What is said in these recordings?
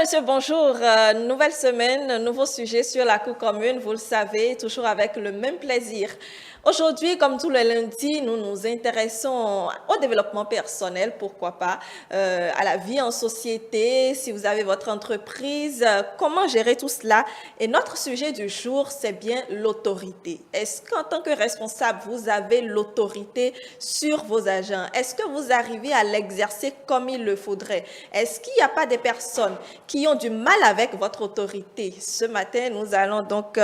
monsieur, bonjour. Nouvelle semaine, nouveau sujet sur la Cour commune, vous le savez, toujours avec le même plaisir. Aujourd'hui, comme tous les lundis, nous nous intéressons au développement personnel, pourquoi pas, à la vie en société, si vous avez votre entreprise, comment gérer tout cela. Et notre sujet du jour, c'est bien l'autorité. Est-ce qu'en tant que responsable, vous avez l'autorité sur vos agents? Est-ce que vous arrivez à l'exercer comme il le faudrait? Est-ce qu'il n'y a pas des personnes qui ont du mal avec votre autorité? Ce matin, nous allons donc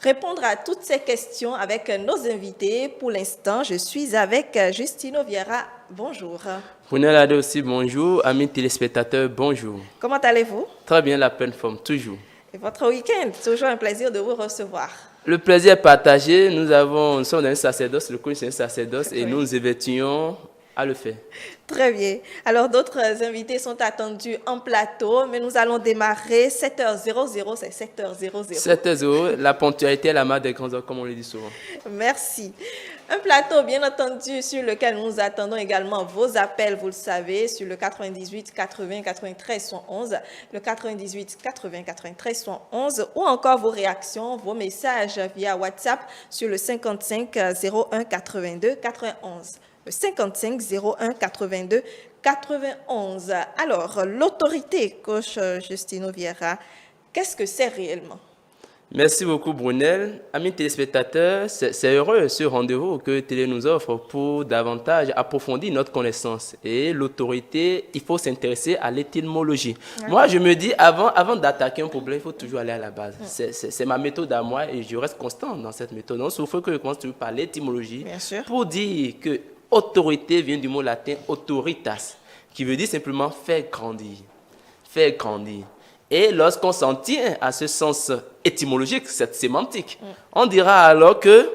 répondre à toutes ces questions avec nos invités. Pour l'instant, je suis avec Justino Vieira. Bonjour. Brunel Ade aussi, bonjour. Amis téléspectateurs, bonjour. Comment allez-vous? Très bien, la pleine forme, toujours. Et votre week-end? Toujours un plaisir de vous recevoir. Le plaisir est partagé. Nous sommes dans un sacerdoce, le coach c'est un sacerdoce et nous nous évertuons à le faire. Très bien. Alors, d'autres invités sont attendus en plateau, mais nous allons démarrer 7h00, c'est 7h00. 7h00, la ponctualité est la mère des grands hommes, comme on le dit souvent. Merci. Un plateau, bien entendu, sur lequel nous attendons également vos appels, vous le savez, sur le 98 80 93 111, le 98 80 93 111, ou encore vos réactions, vos messages via WhatsApp sur le 55 01 82 91. Le 55 01 82 91. Alors, l'autorité, coach Justino Vieira, qu'est-ce que c'est réellement? Merci beaucoup, Brunel. Amis téléspectateurs, c'est heureux ce rendez-vous que Télé nous offre pour davantage approfondir notre connaissance. Et l'autorité, il faut s'intéresser à l'étymologie. Ouais. Moi, je me dis, avant d'attaquer un problème, il faut toujours aller à la base. Ouais. C'est ma méthode à moi et je reste constant dans cette méthode. Donc, il faut que je commence par l'étymologie pour dire que autorité vient du mot latin autoritas, qui veut dire simplement faire grandir. Faire grandir. Et lorsqu'on s'en tient à ce sens étymologique, cette sémantique, on dira alors que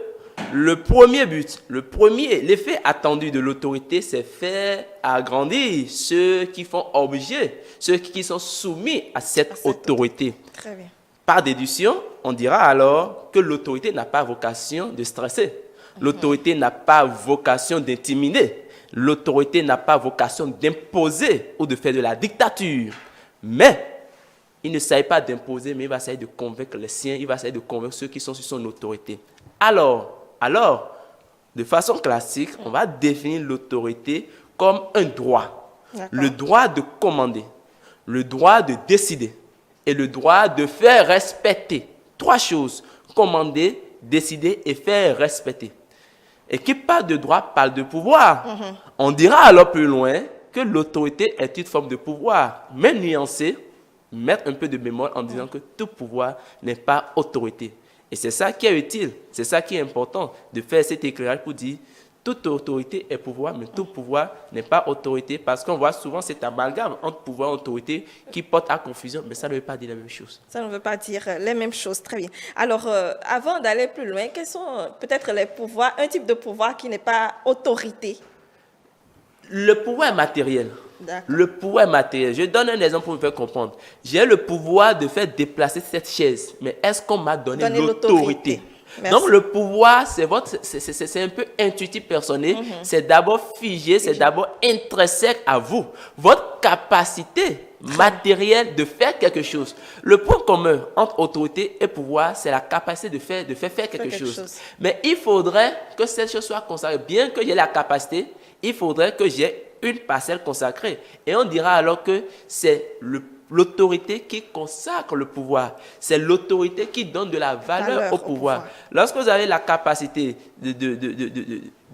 le premier but, l'effet attendu de l'autorité, c'est faire agrandir ceux qui font objet, ceux qui sont soumis à cette autorité. Très bien. Par déduction, on dira alors que l'autorité n'a pas vocation de stresser. L'autorité n'a pas vocation d'intimider. L'autorité n'a pas vocation d'imposer ou de faire de la dictature. Mais il ne s'agit pas d'imposer, mais il va essayer de convaincre les siens, il va essayer de convaincre ceux qui sont sous son autorité. Alors, de façon classique, on va définir l'autorité comme un droit. Le droit de commander, le droit de décider et le droit de faire respecter. Trois choses, commander, décider et faire respecter. Et qui parle de droit parle de pouvoir. On dira alors plus loin que l'autorité est une forme de pouvoir, mais nuancée, mettre un peu de mémoire en disant que tout pouvoir n'est pas autorité. Et c'est ça qui est utile, c'est ça qui est important, de faire cet éclairage pour dire toute autorité est pouvoir, mais tout pouvoir n'est pas autorité, parce qu'on voit souvent cet amalgame entre pouvoir et autorité qui porte à confusion, mais ça ne veut pas dire la même chose. Ça ne veut pas dire les mêmes choses, très bien. Alors, avant d'aller plus loin, quels sont peut-être les pouvoirs, un type de pouvoir qui n'est pas autorité? Le pouvoir matériel. Le pouvoir matériel. Je donne un exemple pour vous faire comprendre. J'ai le pouvoir de faire déplacer cette chaise, mais est-ce qu'on m'a donné l'autorité? Donc le pouvoir, c'est un peu intuitif personnel. C'est d'abord figé, c'est d'abord intrinsèque à vous. Votre capacité matérielle de faire quelque chose. Le point commun entre autorité et pouvoir, c'est la capacité de faire quelque chose. Mais il faudrait que cette chose soit consacrée. Bien que j'ai la capacité, il faudrait que j'ai une parcelle consacrée. Et on dira alors que c'est l'autorité qui consacre le pouvoir. C'est l'autorité qui donne de la valeur au pouvoir. Lorsque vous avez la capacité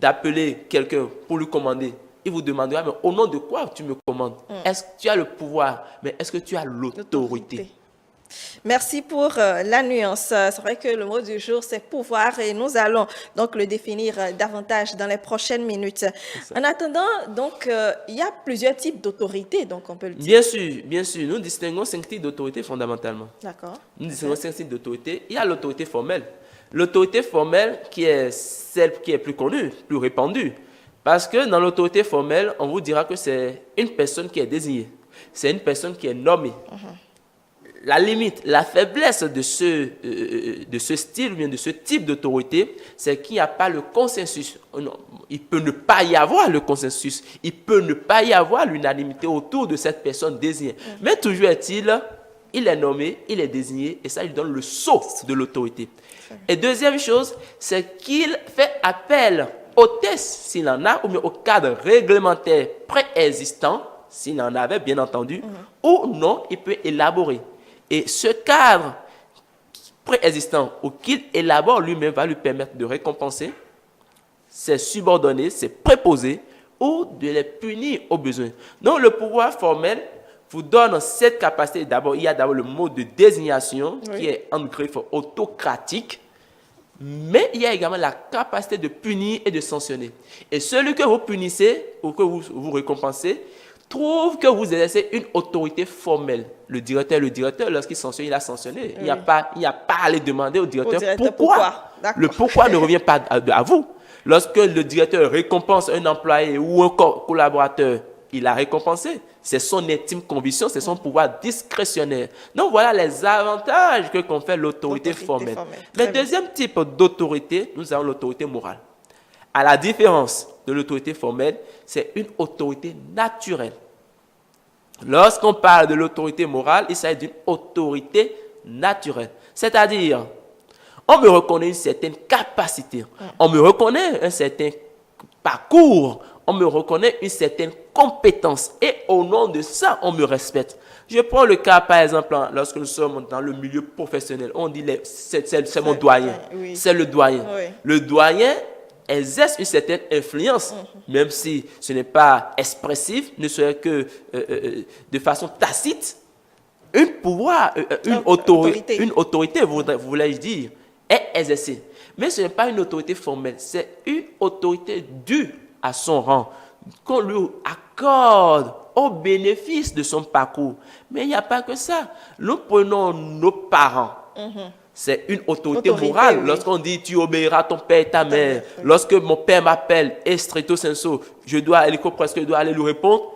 d'appeler quelqu'un pour lui commander, il vous demandera, mais au nom de quoi tu me commandes? Est-ce que tu as le pouvoir, mais est-ce que tu as l'autorité? Merci pour la nuance. C'est vrai que le mot du jour, c'est pouvoir et nous allons donc le définir davantage dans les prochaines minutes. En attendant, donc, il y a plusieurs types d'autorité, donc on peut le dire. Bien sûr. Nous distinguons 5 types d'autorité fondamentalement. D'accord. Nous distinguons 5 types d'autorité. Il y a l'autorité formelle. L'autorité formelle qui est celle qui est plus connue, plus répandue. Parce que dans l'autorité formelle, on vous dira que c'est une personne qui est désignée. C'est une personne qui est nommée. La limite, la faiblesse de ce style, de ce type d'autorité, c'est qu'il n'y a pas le consensus. Il peut ne pas y avoir le consensus. Il peut ne pas y avoir l'unanimité autour de cette personne désignée. Mais toujours est-il il est nommé, il est désigné, et ça lui donne le sceau de l'autorité. Et deuxième chose, c'est qu'il fait appel au test, s'il en a, ou bien au cadre réglementaire préexistant, s'il en avait, bien entendu, ou non, il peut élaborer. Et ce cadre préexistant ou qu'il élabore lui-même va lui permettre de récompenser ses subordonnés, ses préposés, ou de les punir au besoin. Donc, le pouvoir formel vous donne cette capacité. D'abord, il y a d'abord le mode de désignation qui est en griffe autocratique, mais il y a également la capacité de punir et de sanctionner. Et celui que vous punissez ou que vous récompensez trouve que vous exercez une autorité formelle. Le directeur, lorsqu'il sanctionne, il a sanctionné. Il n'y a pas à aller demander au directeur pourquoi. Le pourquoi ne revient pas à vous. Lorsque le directeur récompense un employé ou un collaborateur, il a récompensé. C'est son intime conviction, c'est son pouvoir discrétionnaire. Donc voilà les avantages que confère l'autorité formelle. Le deuxième type d'autorité, nous avons l'autorité morale. À la différence de l'autorité formelle, c'est une autorité naturelle. Lorsqu'on parle de l'autorité morale, il s'agit d'une autorité naturelle. C'est-à-dire, on me reconnaît une certaine capacité, on me reconnaît un certain parcours, on me reconnaît une certaine compétence et au nom de ça, on me respecte. Je prends le cas, par exemple, lorsque nous sommes dans le milieu professionnel, on dit c'est mon doyen, c'est le doyen. Oui. Le doyen exerce une certaine influence, même si ce n'est pas expressif, ne serait que de façon tacite, une autorité, voulais-je dire, est exercée. Mais ce n'est pas une autorité formelle, c'est une autorité due à son rang, qu'on lui accorde au bénéfice de son parcours. Mais il n'y a pas que ça. Nous prenons nos parents. C'est une autorité morale. Oui. Lorsqu'on dit tu obéiras à ton père et ta mère, lorsque mon père m'appelle stricto sensu, je dois aller lui répondre,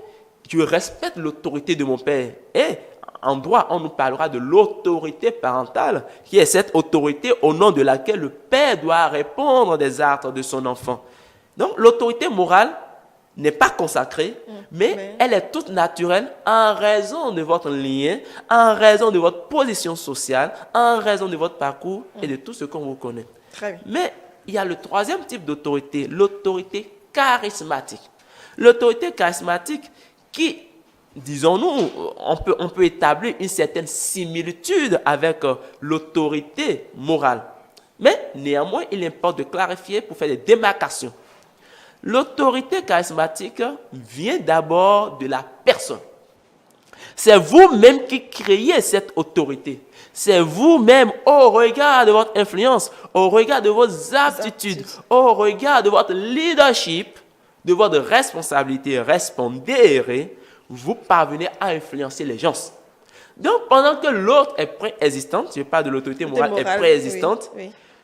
je respecte l'autorité de mon père. Et en droit, on nous parlera de l'autorité parentale, qui est cette autorité au nom de laquelle le père doit répondre des actes de son enfant. Donc, l'autorité morale n'est pas consacrée, mais elle est toute naturelle en raison de votre lien, en raison de votre position sociale, en raison de votre parcours et de tout ce qu'on vous connaît. Très bien. Mais il y a le troisième type d'autorité, l'autorité charismatique. L'autorité charismatique qui, disons-nous, on peut établir une certaine similitude avec l'autorité morale. Mais néanmoins, il importe de clarifier pour faire des démarcations. L'autorité charismatique vient d'abord de la personne. C'est vous-même qui créez cette autorité. C'est vous-même, au regard de votre influence, au regard de vos aptitudes, au regard de votre leadership, de votre responsabilité, vous parvenez à influencer les gens. Donc, pendant que l'autre est préexistante, je parle de l'autorité morale est préexistante,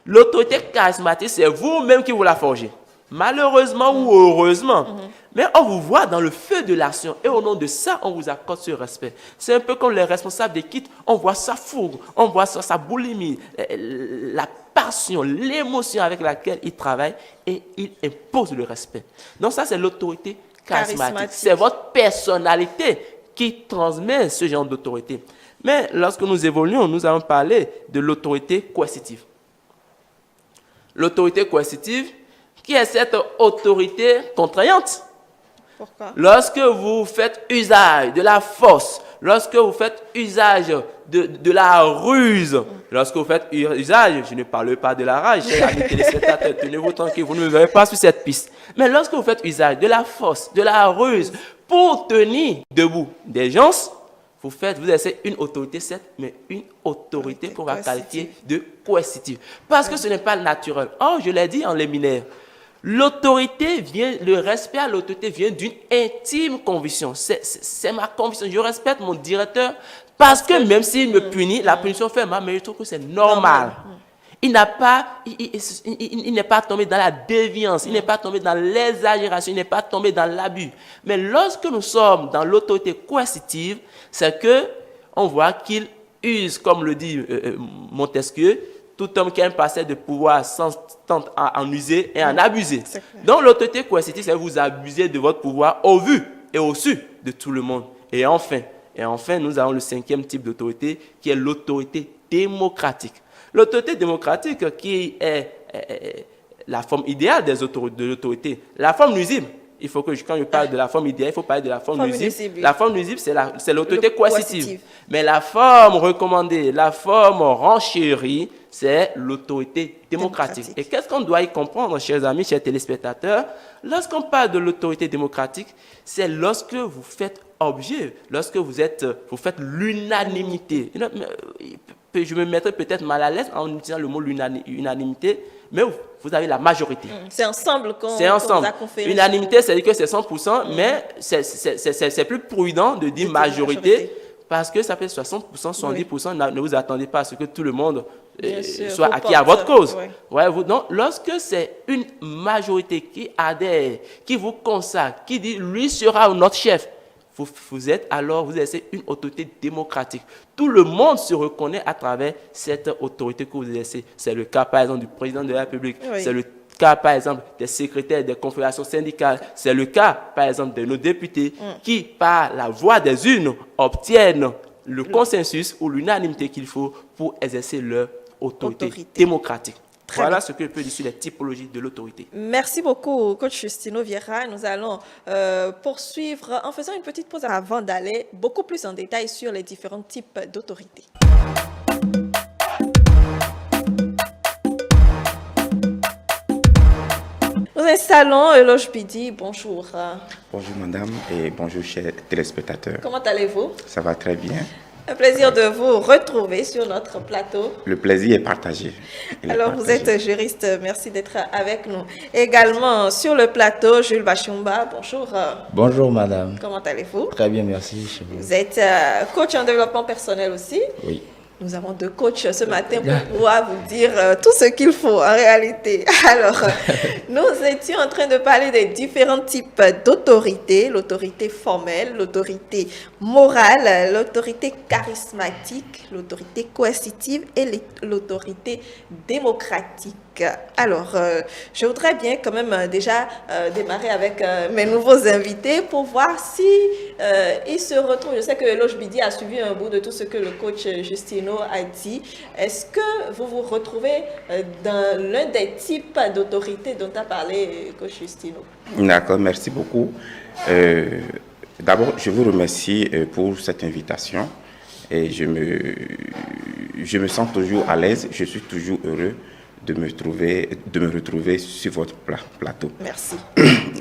l'autorité charismatique, c'est vous-même qui vous la forgez. Malheureusement ou heureusement. Mais on vous voit dans le feu de l'action et au nom de ça, on vous accorde ce respect. C'est un peu comme les responsables d'équipe, on voit sa fougue, on voit sa boulimie, la passion, l'émotion avec laquelle ils travaillent et ils imposent le respect. Donc ça, c'est l'autorité charismatique. C'est votre personnalité qui transmet ce genre d'autorité. Mais lorsque nous évoluons, nous allons parler de l'autorité coercitive. L'autorité coercitive, qui est cette autorité contraignante. Pourquoi? Lorsque vous faites usage de la force, lorsque vous faites usage de la ruse, lorsque vous faites usage, je ne parle pas de la rage, chers amis téléspectateurs, tenez-vous tranquille, vous ne me verrez pas sur cette piste. Mais lorsque vous faites usage de la force, de la ruse, pour tenir debout des gens, vous exercez une autorité, certes, mais une autorité qu'on va qualifier de coercitive. Parce que ce n'est pas naturel. Or, je l'ai dit en liminaire, le respect à l'autorité vient d'une intime conviction. C'est ma conviction. Je respecte mon directeur parce que même s'il me punit, la punition fait mal, mais je trouve que c'est normal. Il n'est pas tombé dans la déviance, il n'est pas tombé dans l'exagération, il n'est pas tombé dans l'abus. Mais lorsque nous sommes dans l'autorité coercitive, c'est que on voit qu'il use, comme le dit Montesquieu, tout homme qui a un passé de pouvoir tente à en user et à en abuser. Donc l'autorité coercitive, c'est vous abuser de votre pouvoir au vu et au su de tout le monde. Et enfin, Et enfin, nous avons le cinquième type d'autorité qui est l'autorité démocratique. L'autorité démocratique qui est la forme idéale de l'autorité. La forme nuisible, il faut que quand je parle de la forme idéale, il faut parler de la forme nuisible. La forme nuisible, c'est l'autorité coercitive. Mais la forme recommandée, la forme renchérie, c'est l'autorité démocratique. Et qu'est-ce qu'on doit y comprendre, chers amis, chers téléspectateurs? Lorsqu'on parle de l'autorité démocratique, c'est lorsque vous faites objet, lorsque vous faites l'unanimité. Je me mettrais peut-être mal à l'aise en utilisant le mot unanimité, mais vous avez la majorité. C'est ensemble qu'on a conféré. Unanimité, c'est-à-dire que c'est 100%, mais c'est plus prudent de dire majorité, parce que ça fait 60%, 70%. Ne vous attendez pas à ce que tout le monde soit acquis à votre cause. Donc, lorsque c'est une majorité qui adhère, qui vous consacre, qui dit lui sera notre chef, vous exercez une autorité démocratique. Tout le monde se reconnaît à travers cette autorité que vous exercez. C'est le cas, par exemple, du président de la République. C'est le cas, par exemple, des secrétaires des confédérations syndicales. C'est le cas, par exemple, de nos députés qui, par la voix des urnes, obtiennent le consensus ou l'unanimité qu'il faut pour exercer leur autorité démocratique. Voilà ce que je peux dire sur les typologies de l'autorité. Merci beaucoup, coach Justino Vieira. Nous allons poursuivre en faisant une petite pause avant d'aller beaucoup plus en détail sur les différents types d'autorité. Nous installons Eloge Bidi. Bonjour. Bonjour madame et bonjour chers téléspectateurs. Comment allez-vous? Ça va très bien. Un plaisir de vous retrouver sur notre plateau. Le plaisir est partagé. Vous êtes juriste, merci d'être avec nous. Également sur le plateau, Jules Bachumba, bonjour. Bonjour madame. Comment allez-vous? Très bien, merci. Vous êtes coach en développement personnel aussi? Oui. Nous avons deux coachs ce matin pour pouvoir vous dire tout ce qu'il faut en réalité. Alors, nous étions en train de parler des différents types d'autorité, l'autorité formelle, l'autorité morale, l'autorité charismatique, l'autorité coercitive et l'autorité démocratique. Alors, je voudrais bien quand même déjà démarrer avec mes nouveaux invités pour voir si ils se retrouvent. Je sais que Eloge Bidi a suivi un bout de tout ce que le coach Justino a dit. Est-ce que vous vous retrouvez dans l'un des types d'autorité dont a parlé coach Justino? D'accord, merci beaucoup. D'abord, je vous remercie pour cette invitation. Et je me sens toujours à l'aise, je suis toujours heureux de me retrouver sur votre plateau. Merci.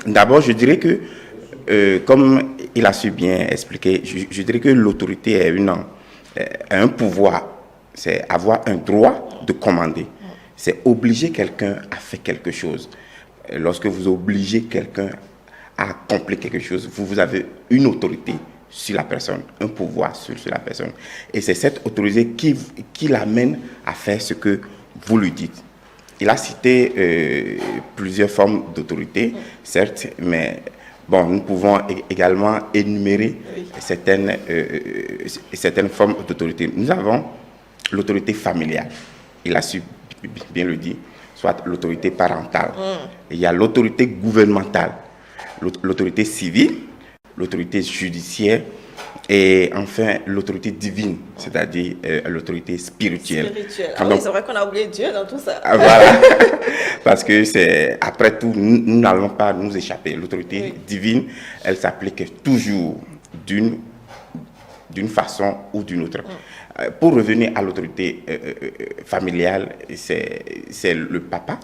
D'abord, je dirais que, comme il a su bien expliquer, je dirais que l'autorité est un pouvoir, c'est avoir un droit de commander. C'est obliger quelqu'un à faire quelque chose. Lorsque vous obligez quelqu'un à accomplir quelque chose, vous avez une autorité sur la personne, un pouvoir sur la personne. Et c'est cette autorité qui l'amène à faire ce que vous lui dites. Il a cité plusieurs formes d'autorité, certes, mais bon, nous pouvons également énumérer certaines formes d'autorité. Nous avons l'autorité familiale, il a su bien le dire, soit l'autorité parentale. Il y a l'autorité gouvernementale, l'autorité civile, l'autorité judiciaire et enfin l'autorité divine, c'est-à-dire l'autorité spirituelle. Oui, c'est vrai qu'on a oublié Dieu dans tout ça. Voilà, parce que c'est après tout, nous n'allons pas nous échapper. L'autorité divine, elle s'applique toujours d'une façon ou d'une autre. Pour revenir à l'autorité familiale, c'est le papa,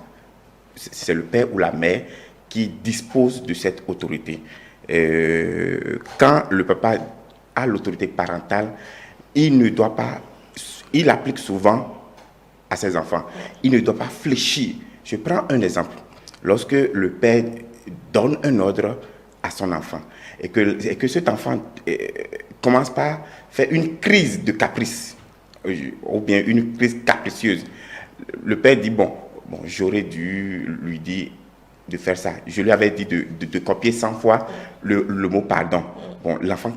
c'est le père ou la mère qui dispose de cette autorité. Quand le papa a l'autorité parentale, il applique souvent à ses enfants. Il ne doit pas fléchir. Je prends un exemple. Lorsque le père donne un ordre à son enfant et que cet enfant commence par faire une crise de caprice ou bien une crise capricieuse, le père dit bon, j'aurais dû lui dire de faire ça. Je lui avais dit de copier 100 fois le mot pardon. Bon, l'enfant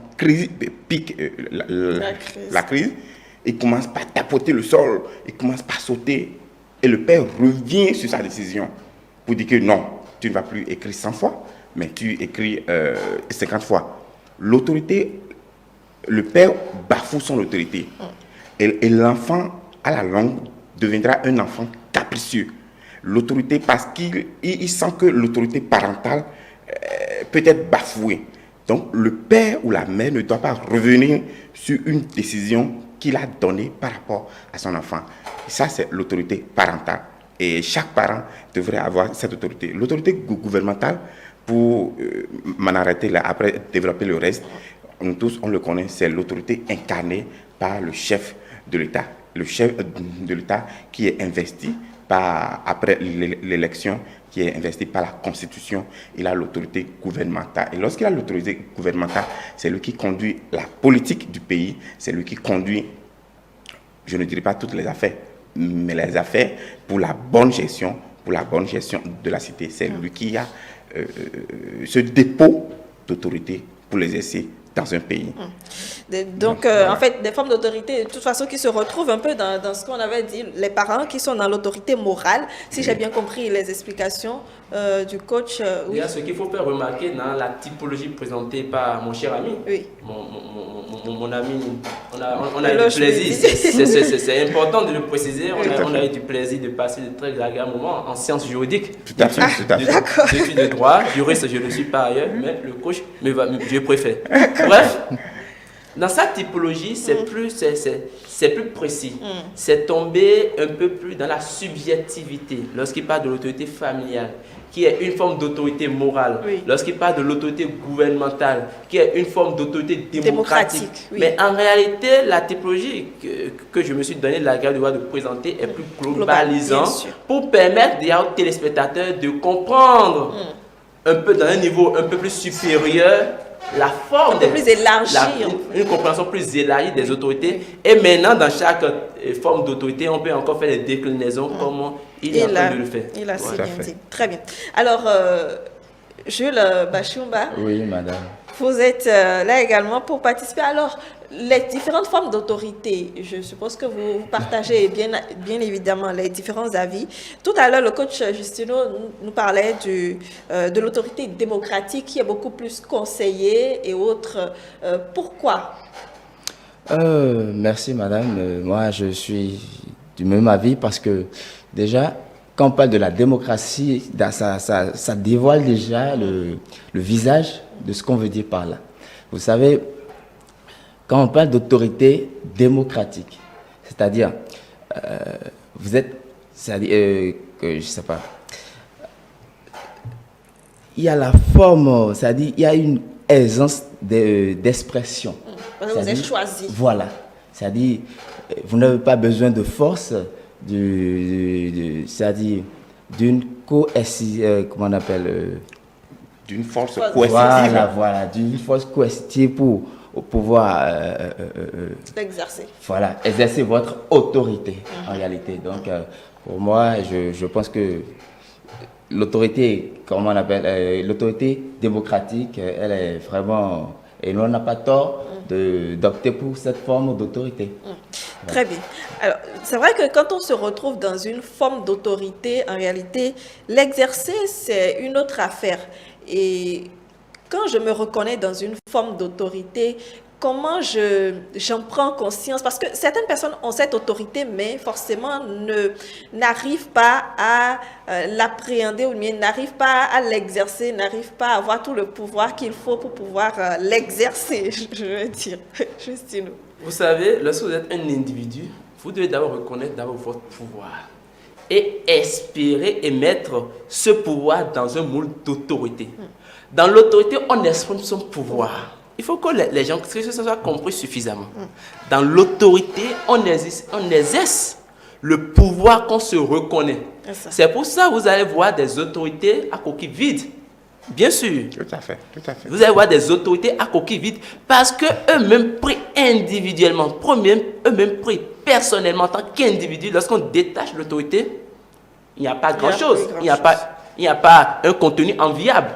pique la crise, il commence par tapoter le sol, il commence par sauter. Et le père revient sur sa décision pour dire que non, tu ne vas plus écrire 100 fois, mais tu écris 50 fois. L'autorité le père bafoue son autorité. Et l'enfant, à la longue, deviendra un enfant capricieux. L'autorité, parce qu'il sent que l'autorité parentale peut être bafouée. Donc, le père ou la mère ne doit pas revenir sur une décision qu'il a donnée par rapport à son enfant. Ça, c'est l'autorité parentale. Et chaque parent devrait avoir cette autorité. L'autorité gouvernementale, pour m'en arrêter là, après développer le reste, nous tous, on le connaît, c'est l'autorité incarnée par le chef de l'État. Le chef de l'État qui est investi après l'élection, qui est investi par la Constitution, il a l'autorité gouvernementale. Et lorsqu'il a l'autorité gouvernementale, c'est lui qui conduit la politique du pays, c'est lui qui conduit, je ne dirais pas toutes les affaires, mais les affaires pour la bonne gestion de la cité. C'est lui qui a ce dépôt d'autorité pour l'exercer dans un pays. Donc, en fait, des formes d'autorité, de toute façon, qui se retrouvent un peu dans ce qu'on avait dit, les parents qui sont dans l'autorité morale, si j'ai bien compris les explications du coach. Il y a ce qu'il faut faire remarquer dans la typologie présentée par mon cher ami. Oui. Mon ami, on a eu du plaisir. C'est important de le préciser. On a eu du plaisir de passer de très agréables moments en sciences juridiques. Tout à fait. D'accord. D'études de droit, juriste, je le suis par ailleurs, mais le coach, je préfère. Bref, dans sa typologie, c'est plus précis. C'est tomber un peu plus dans la subjectivité. Lorsqu'il parle de l'autorité familiale, qui est une forme d'autorité morale. Oui. Lorsqu'il parle de l'autorité gouvernementale, qui est une forme d'autorité démocratique. Oui. Mais en réalité, la typologie que je me suis donné la grâce de présenter est plus globalisante pour permettre aux téléspectateurs de comprendre un peu dans un niveau un peu plus supérieur la forme plus élargie, une compréhension plus élargie des autorités. Et maintenant, dans chaque forme d'autorité, on peut encore faire des déclinaisons comme il est en train de le faire. Il a si bien dit. Très bien. Alors, Jules Bachumba. Oui, madame. Vous êtes là également pour participer. Alors, les différentes formes d'autorité, je suppose que vous partagez bien évidemment les différents avis. Tout à l'heure, le coach Justino nous parlait de l'autorité démocratique qui est beaucoup plus conseillée et autres. Pourquoi? Merci, madame. Moi, je suis du même avis parce que déjà, quand on parle de la démocratie, ça dévoile déjà le visage de ce qu'on veut dire par là. Vous savez, quand on parle d'autorité démocratique, c'est-à-dire, vous êtes, c'est-à-dire, je sais pas, il y a la forme, c'est-à-dire, il y a une aisance d'expression. Vous êtes choisi. Voilà, c'est-à-dire, vous n'avez pas besoin de force, c'est-à-dire, d'une comment on appelle d'une force coercitive. Voilà, d'une force coercitive pour pouvoir l'exercer. Voilà, exercer votre autorité en réalité. Donc, pour moi, je pense que l'autorité, comment on appelle, l'autorité démocratique, elle est vraiment, et on n'a pas tort d'opter pour cette forme d'autorité. Très bien. Alors, c'est vrai que quand on se retrouve dans une forme d'autorité, en réalité, l'exercer, c'est une autre affaire. Et quand je me reconnais dans une forme d'autorité, comment j'en prends conscience? Parce que certaines personnes ont cette autorité, mais forcément n'arrivent pas à l'appréhender ou bien n'arrivent pas à l'exercer, n'arrivent pas à avoir tout le pouvoir qu'il faut pour pouvoir l'exercer, je veux dire. Justine. Vous savez, lorsque vous êtes un individu, vous devez d'abord reconnaître votre pouvoir et espérer et mettre ce pouvoir dans un moule d'autorité. Dans l'autorité, on exprime son pouvoir. Il faut que les gens, que ça soit compris suffisamment. Dans l'autorité, on exerce le pouvoir qu'on se reconnaît. C'est pour ça que vous allez voir des autorités à coquille vide. Bien sûr. Tout à fait. Vous allez voir des autorités à coquille vide parce qu'eux-mêmes pris individuellement, eux-mêmes pris personnellement en tant qu'individu, lorsqu'on détache l'autorité, il n'y a pas grand-chose. Il n'y a pas un contenu enviable.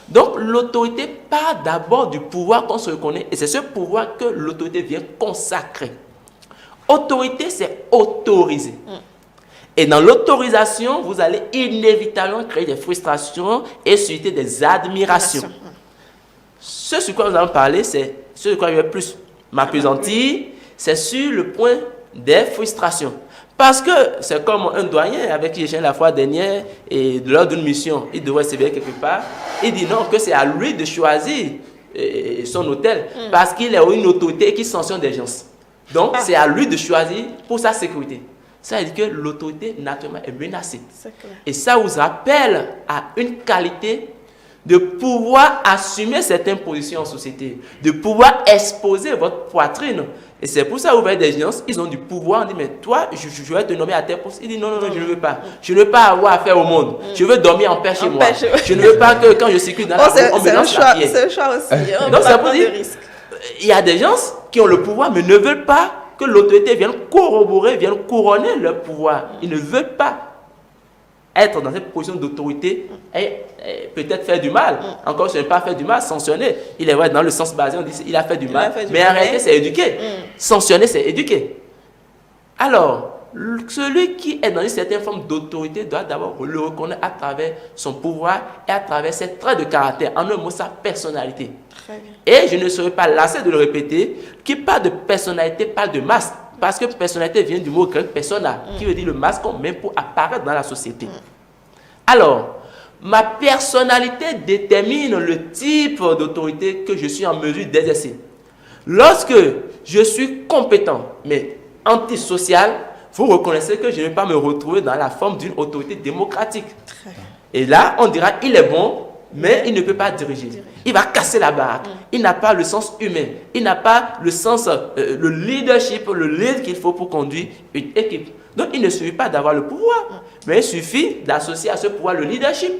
Donc, l'autorité part d'abord du pouvoir qu'on se reconnaît et c'est ce pouvoir que l'autorité vient consacrer. Autorité, c'est autoriser. Et dans l'autorisation, vous allez inévitablement créer des frustrations et susciter des admirations. Ce sur quoi nous allons parler, c'est ce sur quoi je vais plus M'appesantir, c'est sur le point des frustrations. Parce que c'est comme un doyen avec qui j'ai la fois dernière et lors d'une mission, il devrait s'éveiller quelque part. Il dit non, que c'est à lui de choisir son hôtel parce qu'il est une autorité qui sanctionne des gens. Donc, c'est à lui de choisir pour sa sécurité. Ça veut dire que l'autorité, naturellement, est menacée. Et ça vous rappelle à une qualité de pouvoir assumer certaines positions en société, de pouvoir exposer votre poitrine. Et c'est pour ça que vous voyez des gens, ils ont du pouvoir, on dit, mais toi, je vais te nommer à tel poste. Il dit, non, non, non, je ne veux pas. Je ne veux pas avoir affaire au monde. Je veux dormir en paix chez moi. Je ne veux pas que quand je circule dans la rue, on me lance la pierre. C'est un choix aussi. Donc, ça veut dire, il y a des gens qui ont le pouvoir, mais ne veulent pas que l'autorité vienne corroborer, vienne couronner leur pouvoir. Ils ne veulent pas être dans cette position d'autorité et peut-être faire du mal. Encore, ce n'est pas faire du mal, sanctionner. Il est vrai, dans le sens basé, on dit il a fait du mal. Mais en réalité, c'est éduquer. Sanctionner, c'est éduquer. Alors, celui qui est dans une certaine forme d'autorité doit d'abord le reconnaître à travers son pouvoir et à travers ses traits de caractère. En un mot, sa personnalité. Et je ne serai pas lassé de le répéter, qui parle de personnalité, parle de masse. Parce que personnalité vient du mot grec persona, qui veut dire le masque qu'on met pour apparaître dans la société. Alors, ma personnalité détermine le type d'autorité que je suis en mesure d'exercer. Lorsque je suis compétent, mais antisocial, vous reconnaissez que je ne vais pas me retrouver dans la forme d'une autorité démocratique. Et là, on dira, il est bon, mais il ne peut pas diriger. Il va casser la baraque. Il n'a pas le sens humain. Il n'a pas le sens, le leadership, le lead qu'il faut pour conduire une équipe. Donc, il ne suffit pas d'avoir le pouvoir, mais il suffit d'associer à ce pouvoir le leadership.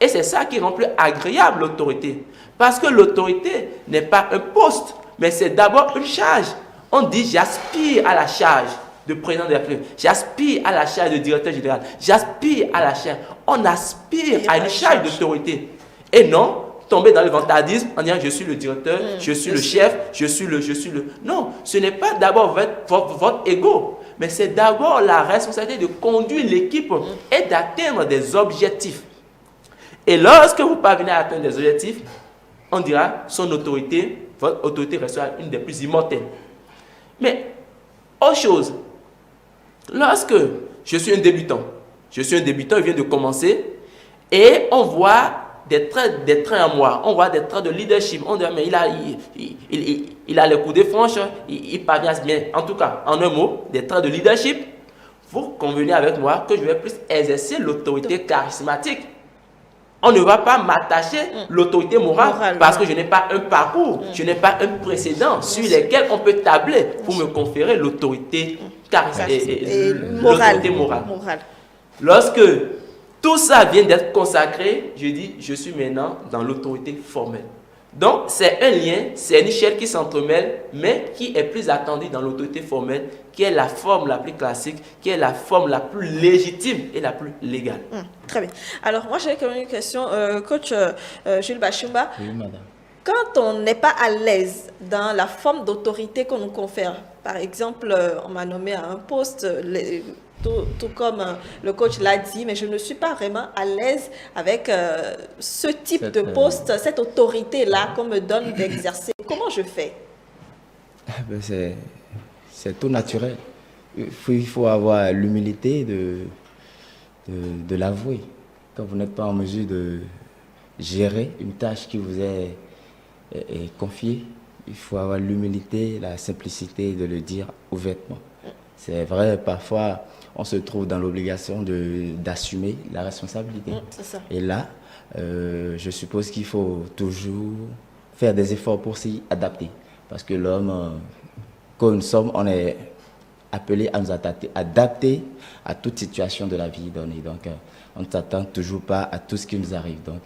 Et c'est ça qui rend plus agréable l'autorité. Parce que l'autorité n'est pas un poste, mais c'est d'abord une charge. On dit, j'aspire à la charge de président de la République. J'aspire à la charge de directeur général. J'aspire à la charge. On aspire à une charge d'autorité. Et non, tomber dans le vantardisme en disant je suis le directeur, je suis le chef, je suis le... Non, ce n'est pas d'abord votre ego, mais c'est d'abord la responsabilité de conduire l'équipe et d'atteindre des objectifs. Et lorsque vous parvenez à atteindre des objectifs, on dira son autorité, votre autorité restera une des plus immortelles. Mais, autre chose, lorsque je suis un débutant, il vient de commencer, et on voit des traits en moi, on voit des traits de leadership, on dit mais il a les coups de franche, il parvient bien, en tout cas, en un mot, des traits de leadership, vous convenez avec moi que je vais plus exercer l'autorité charismatique. On ne va pas m'attacher l'autorité morale parce que je n'ai pas un parcours, je n'ai pas un précédent sur lequel on peut tabler pour me conférer l'autorité morale. Lorsque tout ça vient d'être consacré, je dis, je suis maintenant dans l'autorité formelle. Donc, c'est un lien, c'est une échelle qui s'entremêle, mais qui est plus attendue dans l'autorité formelle, qui est la forme la plus classique, qui est la forme la plus légitime et la plus légale. Très bien. Alors, moi, j'ai quand même une question. Coach Jules Bashimba, oui, madame. Quand on n'est pas à l'aise dans la forme d'autorité qu'on nous confère, par exemple, on m'a nommé à un poste, tout comme le coach l'a dit, mais je ne suis pas vraiment à l'aise avec ce type de poste, cette autorité-là qu'on me donne d'exercer. Comment je fais? C'est tout naturel. Il faut avoir l'humilité de l'avouer. Quand vous n'êtes pas en mesure de gérer une tâche qui vous est confiée, il faut avoir l'humilité, la simplicité de le dire ouvertement. C'est vrai, parfois, on se trouve dans l'obligation d'assumer la responsabilité. C'est ça. Et là, je suppose qu'il faut toujours faire des efforts pour s'y adapter. Parce que l'homme, comme nous sommes, on est appelé à nous adapter à toute situation de la vie donnée. Donc, on ne s'attend toujours pas à tout ce qui nous arrive. Donc,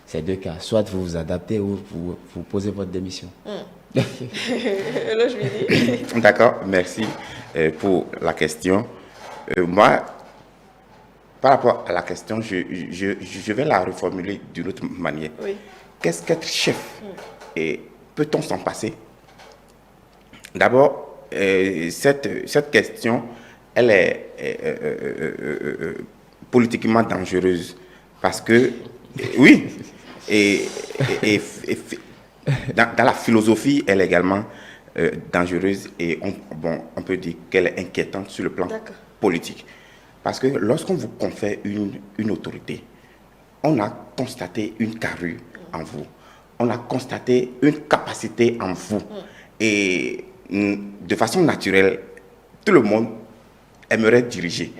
c'est deux cas. Soit vous vous adaptez ou vous posez votre démission. Là, je lui dis. D'accord, merci pour la question. Moi, par rapport à la question, je vais la reformuler d'une autre manière. Oui. Qu'est-ce qu'être chef? Et peut-on s'en passer? D'abord, cette question, elle est politiquement dangereuse. Parce que, oui, et dans la philosophie, elle est également dangereuse et on peut dire qu'elle est inquiétante sur le plan politique. Parce que lorsqu'on vous confère une autorité, on a constaté une carrure en vous. On a constaté une capacité en vous. Et de façon naturelle, tout le monde aimerait diriger,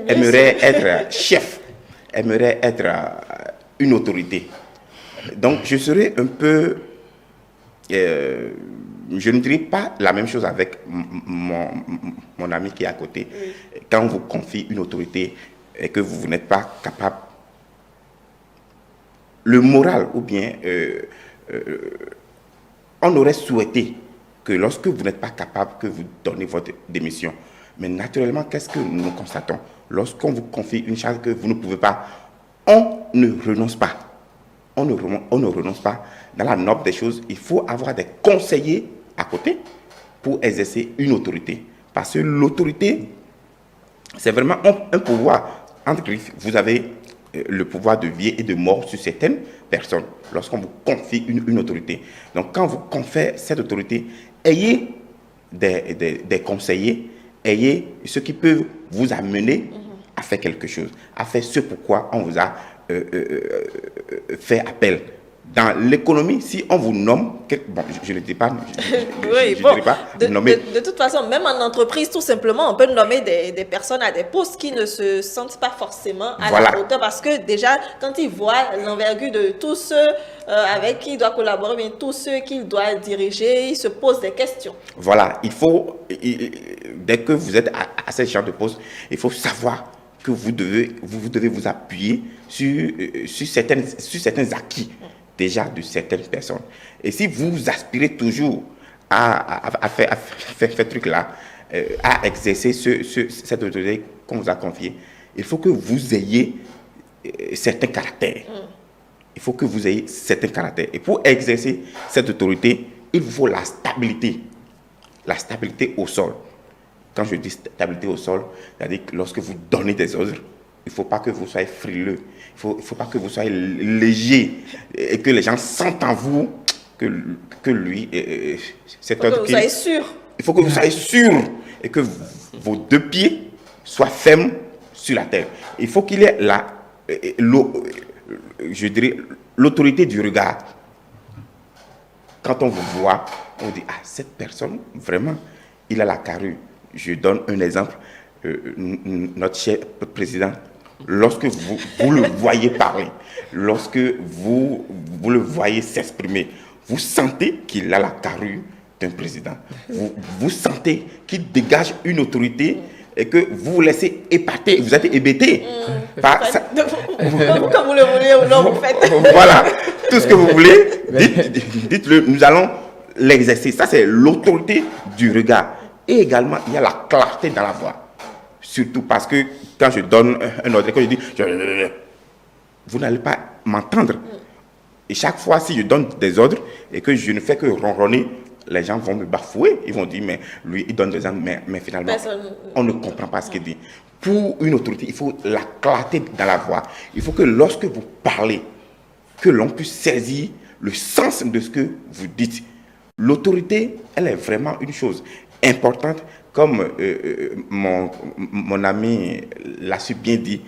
aimerait être chef, aimerait être une autorité. Donc, je serais un peu... je ne dirais pas la même chose avec mon ami qui est à côté. Quand on vous confie une autorité et que vous n'êtes pas capable, le moral ou bien on aurait souhaité que lorsque vous n'êtes pas capable, que vous donnez votre démission. Mais naturellement, qu'est-ce que nous constatons? Lorsqu'on vous confie une charge que vous ne pouvez pas, on ne renonce pas. On ne renonce pas. Dans la norme des choses, il faut avoir des conseillers à côté pour exercer une autorité. Parce que l'autorité, c'est vraiment un pouvoir. Entre griffes, vous avez le pouvoir de vie et de mort sur certaines personnes lorsqu'on vous confie une autorité. Donc, quand vous confiez cette autorité, ayez des conseillers, ayez ceux qui peuvent vous amener à faire quelque chose, à faire ce pourquoi on vous a fait appel. Dans l'économie, si on vous nomme, bon, je ne dis pas, de toute façon, même en entreprise, tout simplement, on peut nommer des personnes à des postes qui ne se sentent pas forcément à la hauteur, parce que déjà, quand ils voient l'envergure de tous ceux avec qui il doit collaborer, mais tous ceux qu'il doit diriger, ils se posent des questions. Voilà, il faut, dès que vous êtes à ce genre de poste, il faut savoir que vous devez vous appuyer sur certains acquis déjà de certaines personnes. Et si vous aspirez toujours à faire ce truc-là, à exercer cette autorité qu'on vous a confiée, il faut que vous ayez certains caractères. Il faut que vous ayez certains caractères. Et pour exercer cette autorité, il vous faut la stabilité au sol. Quand je dis stabilité au sol, c'est-à-dire que lorsque vous donnez des ordres, il ne faut pas que vous soyez frileux. Il ne faut pas que vous soyez léger et que les gens sentent en vous que lui, c'est il faut que vous soyez sûr. Il faut que vous soyez sûr et que vos deux pieds soient fermes sur la terre. Il faut qu'il y ait je dirais, l'autorité du regard. Quand on vous voit, on dit, ah, cette personne, vraiment, il a la carrure. Je donne un exemple. Notre cher président, lorsque vous le voyez parler, lorsque vous le voyez s'exprimer, vous sentez qu'il a la carrure d'un président. Vous sentez qu'il dégage une autorité et que vous vous laissez épater, vous êtes hébété. Comme vous le voulez ou non, vous faites. Voilà, tout ce que vous voulez, dites-le, nous allons l'exercer. Ça, c'est l'autorité du regard. Et également, il y a la clarté dans la voix. Surtout parce que quand je donne un ordre, quand je dis, vous n'allez pas m'entendre. Et chaque fois, si je donne des ordres et que je ne fais que ronronner, les gens vont me bafouer. Ils vont dire, mais lui, il donne des ordres, mais finalement, on ne comprend pas ce qu'il dit. Pour une autorité, il faut la clarté dans la voix. Il faut que lorsque vous parlez, que l'on puisse saisir le sens de ce que vous dites. L'autorité, elle est vraiment une chose importante, comme mon ami l'a su bien dit.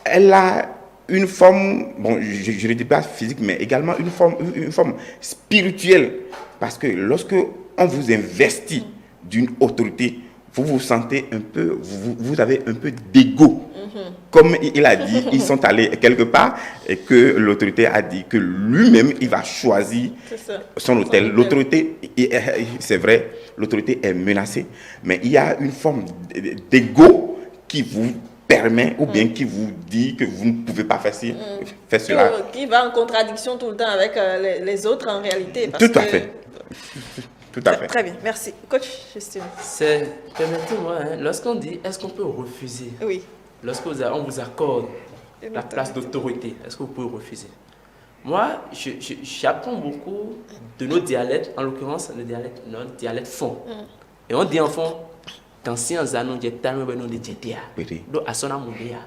Elle a une forme, bon, je ne dis pas physique, mais également une forme spirituelle. Parce que lorsque on vous investit d'une autorité, vous vous sentez un peu, vous avez un peu d'ego. Comme il a dit, ils sont allés quelque part et que l'autorité a dit que lui-même, il va choisir son hôtel. L'autorité, c'est vrai, l'autorité est menacée, mais il y a une forme d'ego qui vous permet ou bien qui vous dit que vous ne pouvez pas faire cela. Qui va en contradiction tout le temps avec les autres en réalité. Tout à fait. Tout à fait. Très bien, merci. Coach Justine. Permettez-moi, lorsqu'on dit, est-ce qu'on peut refuser? Oui. Lorsqu'on vous accorde la place d'autorité, est-ce que vous pouvez refuser? Moi, j'apprends beaucoup de nos dialectes, en l'occurrence, notre dialecte fond. Et on dit en fond, quand si on a dit talme de jetia, do asona mundia.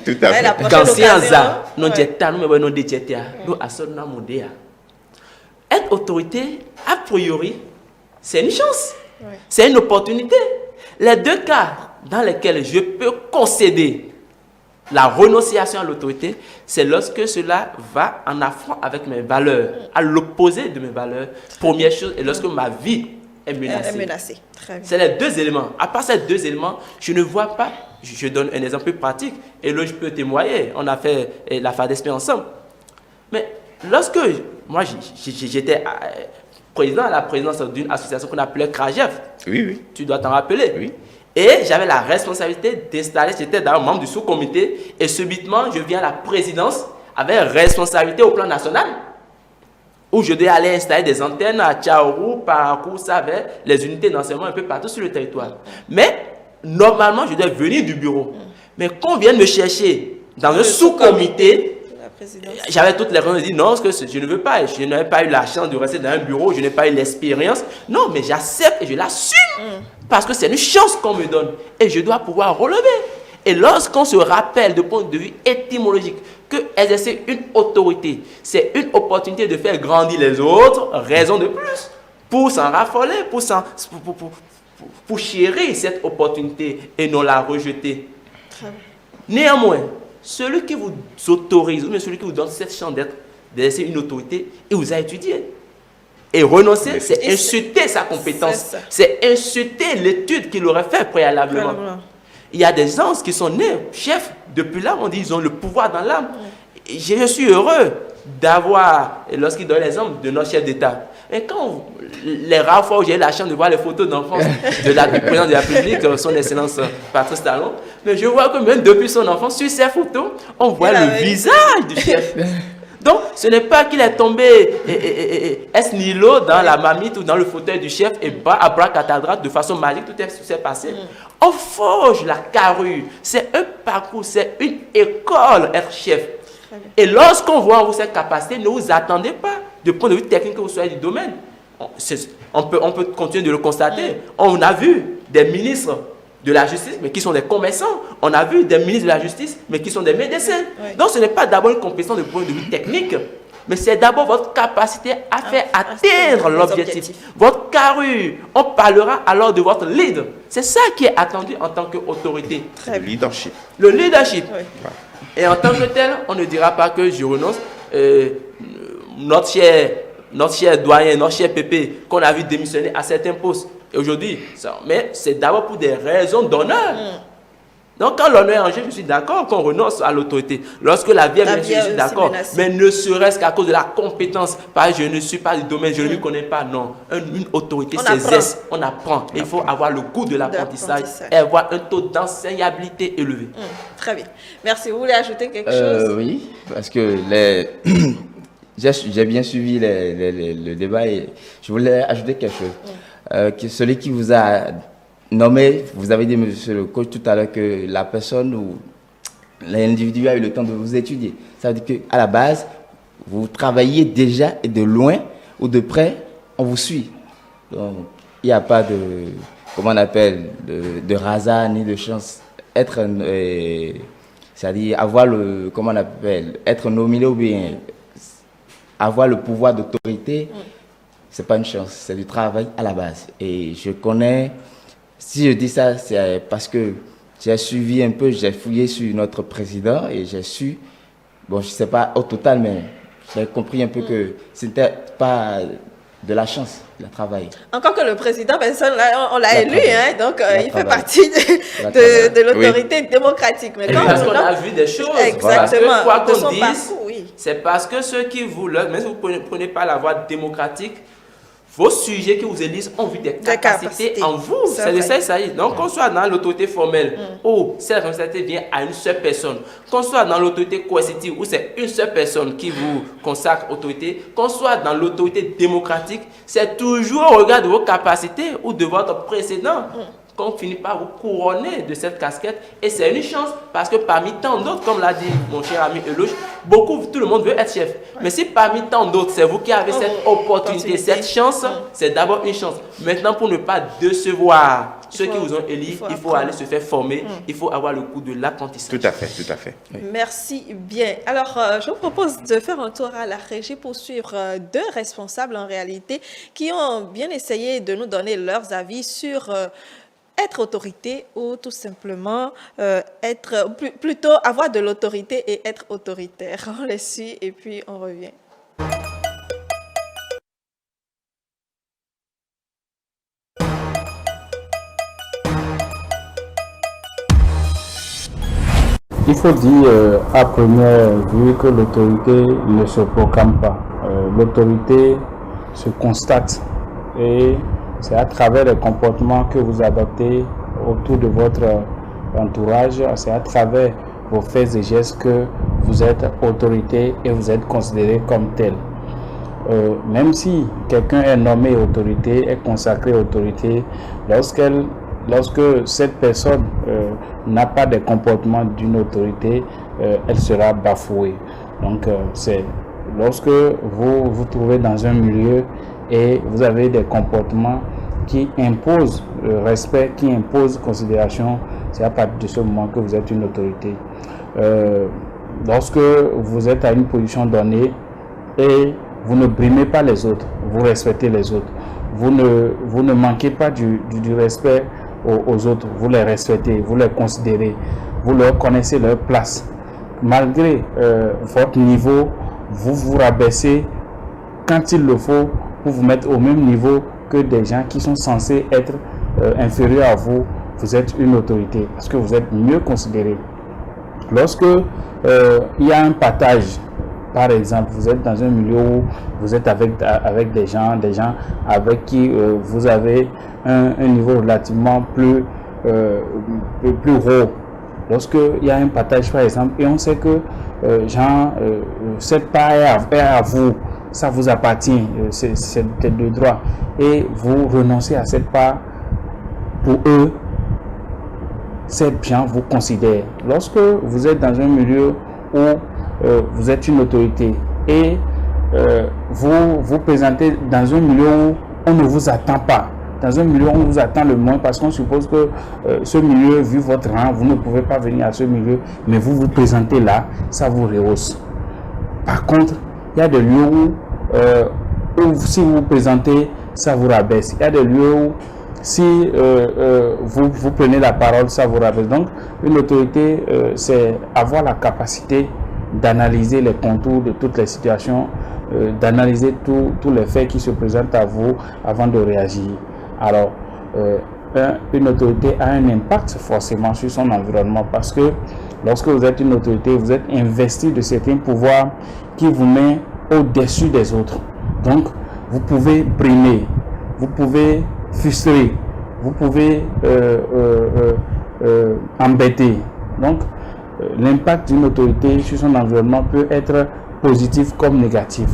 Tout à fait. Quand si on a non dit talme de jetia, do asona mundia. être autorité, a priori, c'est une chance. Oui. C'est une opportunité. Les deux cas dans lesquels je peux concéder la renonciation à l'autorité, c'est lorsque cela va en affront avec mes valeurs, à l'opposé de mes valeurs. Première chose, et lorsque ma vie est menacée. Très bien. C'est les deux éléments. À part ces deux éléments, je ne vois pas. Je donne un exemple plus pratique. Et là, je peux témoigner. On a fait la FADESP ensemble. Mais lorsque moi, j'étais président à la présidence d'une association qu'on appelait CRAGEF. Oui, oui. Tu dois t'en rappeler. Oui. Et j'avais la responsabilité d'installer, j'étais d'ailleurs membre du sous-comité, et subitement, je viens à la présidence avec responsabilité au plan national, où je devais aller installer des antennes à Tchaourou, Parakou, Savé, les unités d'enseignement un peu partout sur le territoire. Mais, normalement, je devais venir du bureau. Mais quand on vient me chercher dans un sous-comité, j'avais toutes les raisons de dire non, parce que je ne veux pas, je n'avais pas eu la chance de rester dans un bureau, je n'ai pas eu l'expérience. Non, mais j'accepte et je l'assume. Parce que c'est une chance qu'on me donne et je dois pouvoir relever. Et lorsqu'on se rappelle de point de vue étymologique que exercer une autorité, c'est une opportunité de faire grandir les autres, raison de plus, pour s'en raffoler, pour chérir cette opportunité et non la rejeter. Néanmoins, celui qui vous autorise, ou bien celui qui vous donne cette chance d'exercer une autorité, il vous a étudié. Et renoncer, c'est insulter sa compétence. C'est insulter l'étude qu'il aurait fait préalablement. Il y a des gens qui sont nés chefs depuis là, on dit ils ont le pouvoir dans l'âme. Je suis heureux d'avoir, lorsqu'il donne l'exemple de notre chef d'État. Et quand les rares fois où j'ai eu la chance de voir les photos d'enfance du président de la République, son excellence Patrice Talon, mais je vois que même depuis son enfance, sur ces photos, on voit le visage du chef. Donc, ce n'est pas qu'il est tombé est nihilo dans la marmite ou dans le fauteuil du chef et abracadabra de façon magique, tout s'est passé. On forge la carrure. C'est un parcours, c'est une école, être chef. Et lorsqu'on voit en vous cette capacité, ne vous attendez pas, de point de vue technique, que vous soyez du domaine. On peut continuer de le constater. On a vu des ministres de la justice, mais qui sont des commerçants. On a vu des ministres de la justice, mais qui sont des médecins. Oui. Donc, ce n'est pas d'abord une compétence de point de vue technique, mais c'est d'abord votre capacité à faire atteindre l'objectif. Votre carrure. On parlera alors de votre lead. C'est ça qui est attendu en tant qu'autorité. Le leadership. Le leadership. Oui. Et en tant que tel, on ne dira pas que je renonce. Notre cher doyen, notre cher Pépé, qu'on a vu démissionner à certains postes. Et aujourd'hui, mais c'est d'abord pour des raisons d'honneur. Donc, quand l'honneur est en jeu, je suis d'accord qu'on renonce à l'autorité. Lorsque la vie est menacée, je suis d'accord. Mais ne serait-ce qu'à cause de la compétence. Pas je ne suis pas du domaine, je ne m'y connais pas. Non. Une autorité s'exerce, on apprend. Il faut avoir le goût de l'apprentissage et avoir un taux d'enseignabilité élevé. Très bien. Merci. Vous voulez ajouter quelque chose? Oui, parce que j'ai bien suivi le débat et je voulais ajouter quelque chose. Celui qui vous a nommé, vous avez dit, monsieur le coach, tout à l'heure, que la personne ou l'individu a eu le temps de vous étudier. Ça veut dire qu'à la base, vous travaillez déjà et de loin ou de près, on vous suit. Donc, il n'y a pas de, comment on appelle, de hasard ni de chance. C'est-à-dire avoir le, comment on appelle, être nominé ou bien avoir le pouvoir d'autorité, c'est pas une chance, c'est du travail à la base. Et je connais, si je dis ça, c'est parce que j'ai suivi un peu, j'ai fouillé sur notre président et j'ai su, bon, je sais pas au total, mais j'ai compris un peu que c'était pas de la chance, le travail. Encore que le président, on l'a élu, hein, donc il fait partie de l'autorité démocratique. Mais parce qu'on a vu des choses. Exactement. Quoi qu'on dise, c'est parce que ceux qui vous le, même si vous ne prenez pas la voie démocratique, vos sujets qui vous élisent ont vu des capacités en vous. C'est de ça qu'il s'agit. Donc, qu'on soit dans l'autorité formelle où cette responsabilité vient à une seule personne, qu'on soit dans l'autorité coercitive où c'est une seule personne qui vous consacre autorité, qu'on soit dans l'autorité démocratique, c'est toujours au regard de vos capacités ou de votre précédent qu'on finit par vous couronner de cette casquette. Et c'est une chance parce que parmi tant d'autres, comme l'a dit mon cher ami Eloge, tout le monde veut être chef. Mais si parmi tant d'autres, c'est vous qui avez cette opportunité, cette chance, c'est d'abord une chance. Maintenant, pour ne pas décevoir Ceux qui vous ont élu, il faut aller se faire former, il faut avoir le goût de l'apprentissage. Tout à fait, tout à fait. Oui. Merci bien. Alors, je vous propose de faire un tour à la régie pour suivre deux responsables en réalité qui ont bien essayé de nous donner leurs avis sur être autorité ou tout simplement plutôt avoir de l'autorité et être autoritaire. On les suit et puis on revient. Il faut dire à première vue que l'autorité ne se proclame pas. L'autorité se constate et c'est à travers les comportements que vous adoptez autour de votre entourage, c'est à travers vos faits et gestes que vous êtes autorité et vous êtes considéré comme tel. Même si quelqu'un est nommé autorité, est consacré autorité, lorsque cette personne n'a pas de comportement d'une autorité, elle sera bafouée. Donc c'est lorsque vous vous trouvez dans un milieu et vous avez des comportements qui imposent le respect, qui imposent considération, c'est à partir de ce moment que vous êtes une autorité. Lorsque vous êtes à une position donnée et vous ne brimez pas les autres, vous respectez les autres, vous ne manquez pas du respect aux autres, vous les respectez, vous les considérez, vous leur connaissez leur place. Malgré votre niveau, vous vous rabaissez quand il le faut pour vous mettre au même niveau que des gens qui sont censés être inférieurs à vous. Vous êtes une autorité parce que vous êtes mieux considéré. Lorsque il y a un partage, par exemple, vous êtes dans un milieu où vous êtes avec des gens avec qui vous avez un niveau relativement plus haut. Lorsqu'il y a un partage, par exemple, et on sait que cette part est à vous, ça vous appartient, c'est de droit, et vous renoncez à cette part, pour eux, ces gens vous considèrent. Lorsque vous êtes dans un milieu où vous êtes une autorité et vous vous présentez dans un milieu où on ne vous attend pas, dans un milieu où on vous attend le moins parce qu'on suppose que ce milieu, vu votre rang, vous ne pouvez pas venir à ce milieu, mais vous vous présentez là, ça vous rehausse. Par contre, il y a des lieux où si vous vous présentez, ça vous rabaisse. Il y a des lieux où si vous prenez la parole, ça vous rabaisse. Donc, une autorité, c'est avoir la capacité d'analyser les contours de toutes les situations, d'analyser tous les faits qui se présentent à vous avant de réagir. Alors, une autorité a un impact forcément sur son environnement parce que lorsque vous êtes une autorité, vous êtes investi de certains pouvoirs qui vous met au-dessus des autres. Donc, vous pouvez brimer, vous pouvez frustrer, vous pouvez embêter. Donc, l'impact d'une autorité sur son environnement peut être positif comme négatif.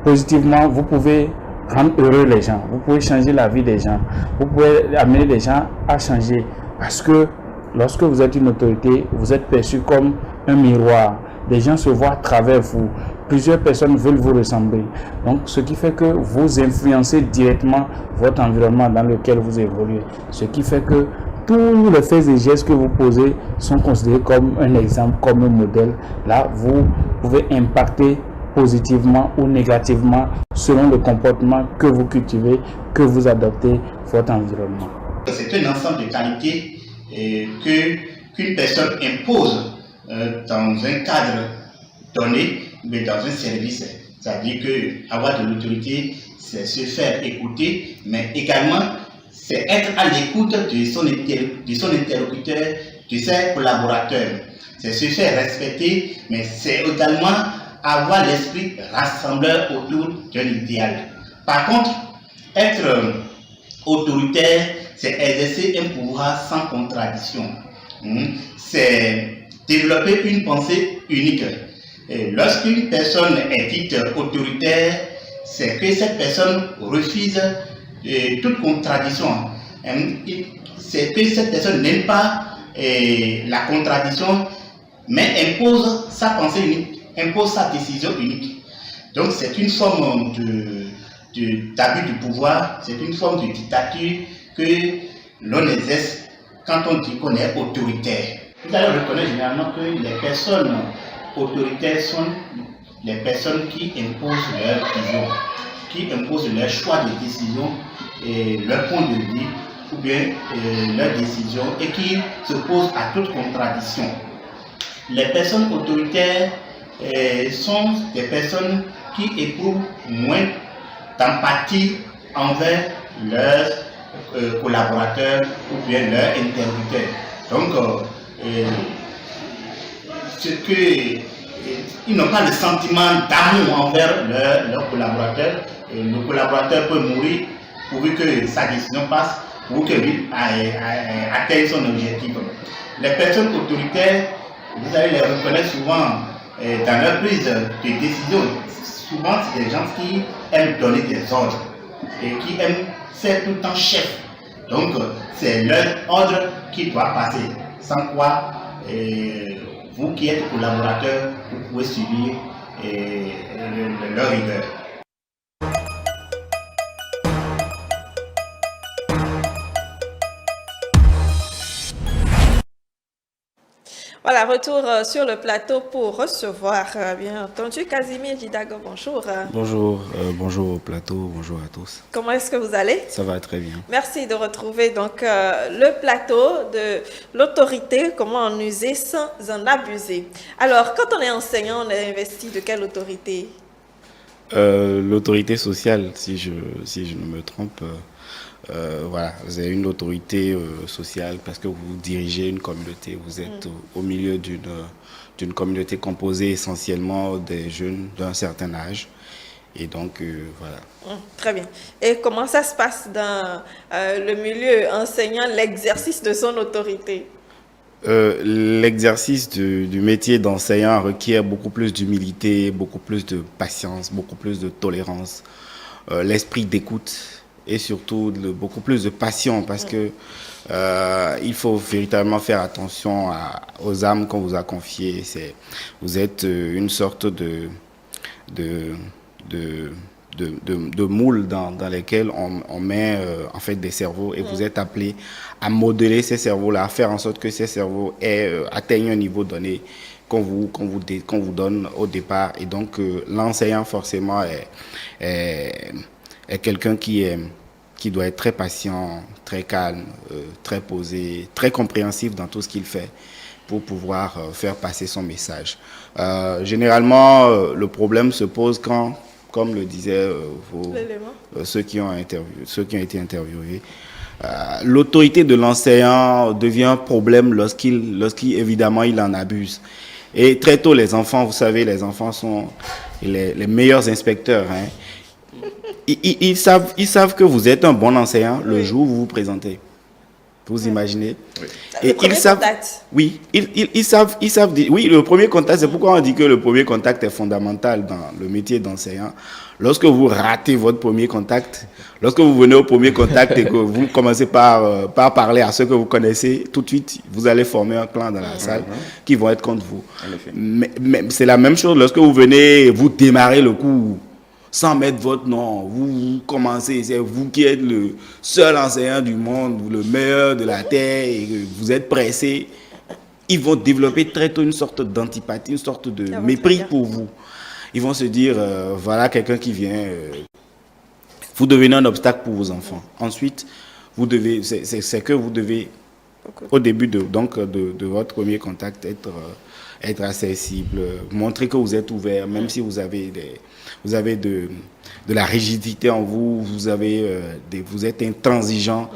Positivement, vous pouvez rendre heureux les gens, vous pouvez changer la vie des gens, vous pouvez amener les gens à changer parce que lorsque vous êtes une autorité, vous êtes perçu comme un miroir. Des gens se voient à travers vous. Plusieurs personnes veulent vous ressembler. Donc, ce qui fait que vous influencez directement votre environnement dans lequel vous évoluez. Ce qui fait que tous les faits et gestes que vous posez sont considérés comme un exemple, comme un modèle. Là, vous pouvez impacter positivement ou négativement selon le comportement que vous cultivez, que vous adoptez votre environnement. C'est un ensemble de qualités qu'une personne impose dans un cadre donné, mais dans un service. C'est-à-dire qu'avoir de l'autorité, c'est se faire écouter, mais également c'est être à l'écoute de son interlocuteur, de ses collaborateurs. C'est se faire respecter, mais c'est également avoir l'esprit rassembleur autour d'un idéal. Par contre, être autoritaire, c'est exercer un pouvoir sans contradiction. C'est développer une pensée unique. Lorsqu'une personne est dite autoritaire, c'est que cette personne refuse toute contradiction. C'est que cette personne n'aime pas la contradiction, mais impose sa pensée unique, impose sa décision unique. Donc c'est une forme d'abus de pouvoir, c'est une forme de dictature que l'on exerce quand on dit qu'on est autoritaire. Vous allez reconnaître généralement que les personnes autoritaires sont les personnes qui imposent leur vision, qui imposent leur choix de décision et leur point de vue ou bien leurs décisions et qui s'opposent à toute contradiction. Les personnes autoritaires sont des personnes qui éprouvent moins d'empathie envers leurs collaborateurs ou bien leurs interlocuteurs. Donc, ils n'ont pas le sentiment d'amour envers leurs collaborateurs. Le collaborateur peut mourir pourvu que sa décision passe, pour que lui atteigne son objectif. Les personnes autoritaires, vous allez les reconnaître souvent dans leur prise de décision. Souvent, c'est des gens qui aiment donner des ordres et qui aiment faire tout le temps chef. Donc, c'est leur ordre qui doit passer. Sans quoi, vous qui êtes collaborateur, vous pouvez subir leur rigueur. Voilà, retour sur le plateau pour recevoir, bien entendu, Casimir Jidago. Bonjour. Bonjour, bonjour au plateau, bonjour à tous. Comment est-ce que vous allez? Ça va très bien. Merci de retrouver donc le plateau de l'autorité, comment en user sans en abuser. Alors, quand on est enseignant, on est investi de quelle autorité? L'autorité sociale, si je ne me trompe. Voilà, vous avez une autorité sociale parce que vous dirigez une communauté, vous êtes au milieu d'une communauté composée essentiellement des jeunes d'un certain âge. Et donc, voilà. Très bien. Et comment ça se passe dans le milieu enseignant, l'exercice de son autorité? L'exercice du métier d'enseignant requiert beaucoup plus d'humilité, beaucoup plus de patience, beaucoup plus de tolérance, l'esprit d'écoute. Et surtout beaucoup plus de passion parce que il faut véritablement faire attention aux âmes qu'on vous a confiées. Vous êtes une sorte de moule dans lesquels on met en fait des cerveaux et vous êtes appelé à modeler ces cerveaux-là, à faire en sorte que ces cerveaux atteignent un niveau donné qu'on vous donne au départ. Et donc l'enseignant forcément est quelqu'un qui doit être très patient, très calme, très posé, très compréhensif dans tout ce qu'il fait pour pouvoir faire passer son message. Généralement, le problème se pose quand, comme le disaient ceux qui ont été interviewés, l'autorité de l'enseignant devient un problème lorsqu'il évidemment il en abuse. Et très tôt, les enfants, vous savez, les enfants sont les meilleurs inspecteurs, hein. Ils savent que vous êtes un bon enseignant le jour où vous vous présentez. Vous imaginez? Oui. Et ils savent. Oui, ils savent. Oui, le premier contact, c'est pourquoi on dit que le premier contact est fondamental dans le métier d'enseignant. Lorsque vous ratez votre premier contact, lorsque vous venez au premier contact et que vous commencez par parler à ceux que vous connaissez, tout de suite, vous allez former un clan dans la salle qui vont être contre vous. Mais c'est la même chose lorsque vous venez, vous démarrez le cours. Sans mettre votre nom, vous commencez, c'est vous qui êtes le seul enseignant du monde, le meilleur de la terre, et vous êtes pressé. Ils vont développer très tôt une sorte d'antipathie, une sorte de mépris pour vous. Ils vont se dire, voilà quelqu'un qui vient, vous devenez un obstacle pour vos enfants. Ensuite, c'est que vous devez, au début de votre premier contact, être accessible, montrer que vous êtes ouvert, même si vous avez de la rigidité en vous, vous êtes intransigeant,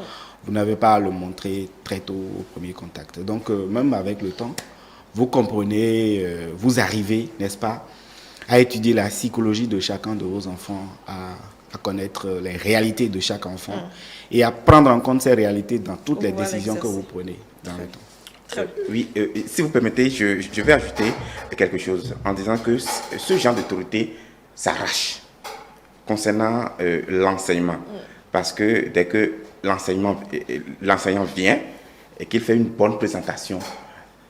vous n'avez pas à le montrer très tôt au premier contact. Donc, même avec le temps, vous comprenez, vous arrivez, n'est-ce pas, à étudier la psychologie de chacun de vos enfants, à connaître les réalités de chaque enfant et à prendre en compte ces réalités dans toutes les décisions que vous prenez dans le temps. Oui, si vous permettez, je vais ajouter quelque chose en disant que ce genre d'autorité s'arrache concernant l'enseignement. Parce que dès que l'enseignant vient et qu'il fait une bonne présentation,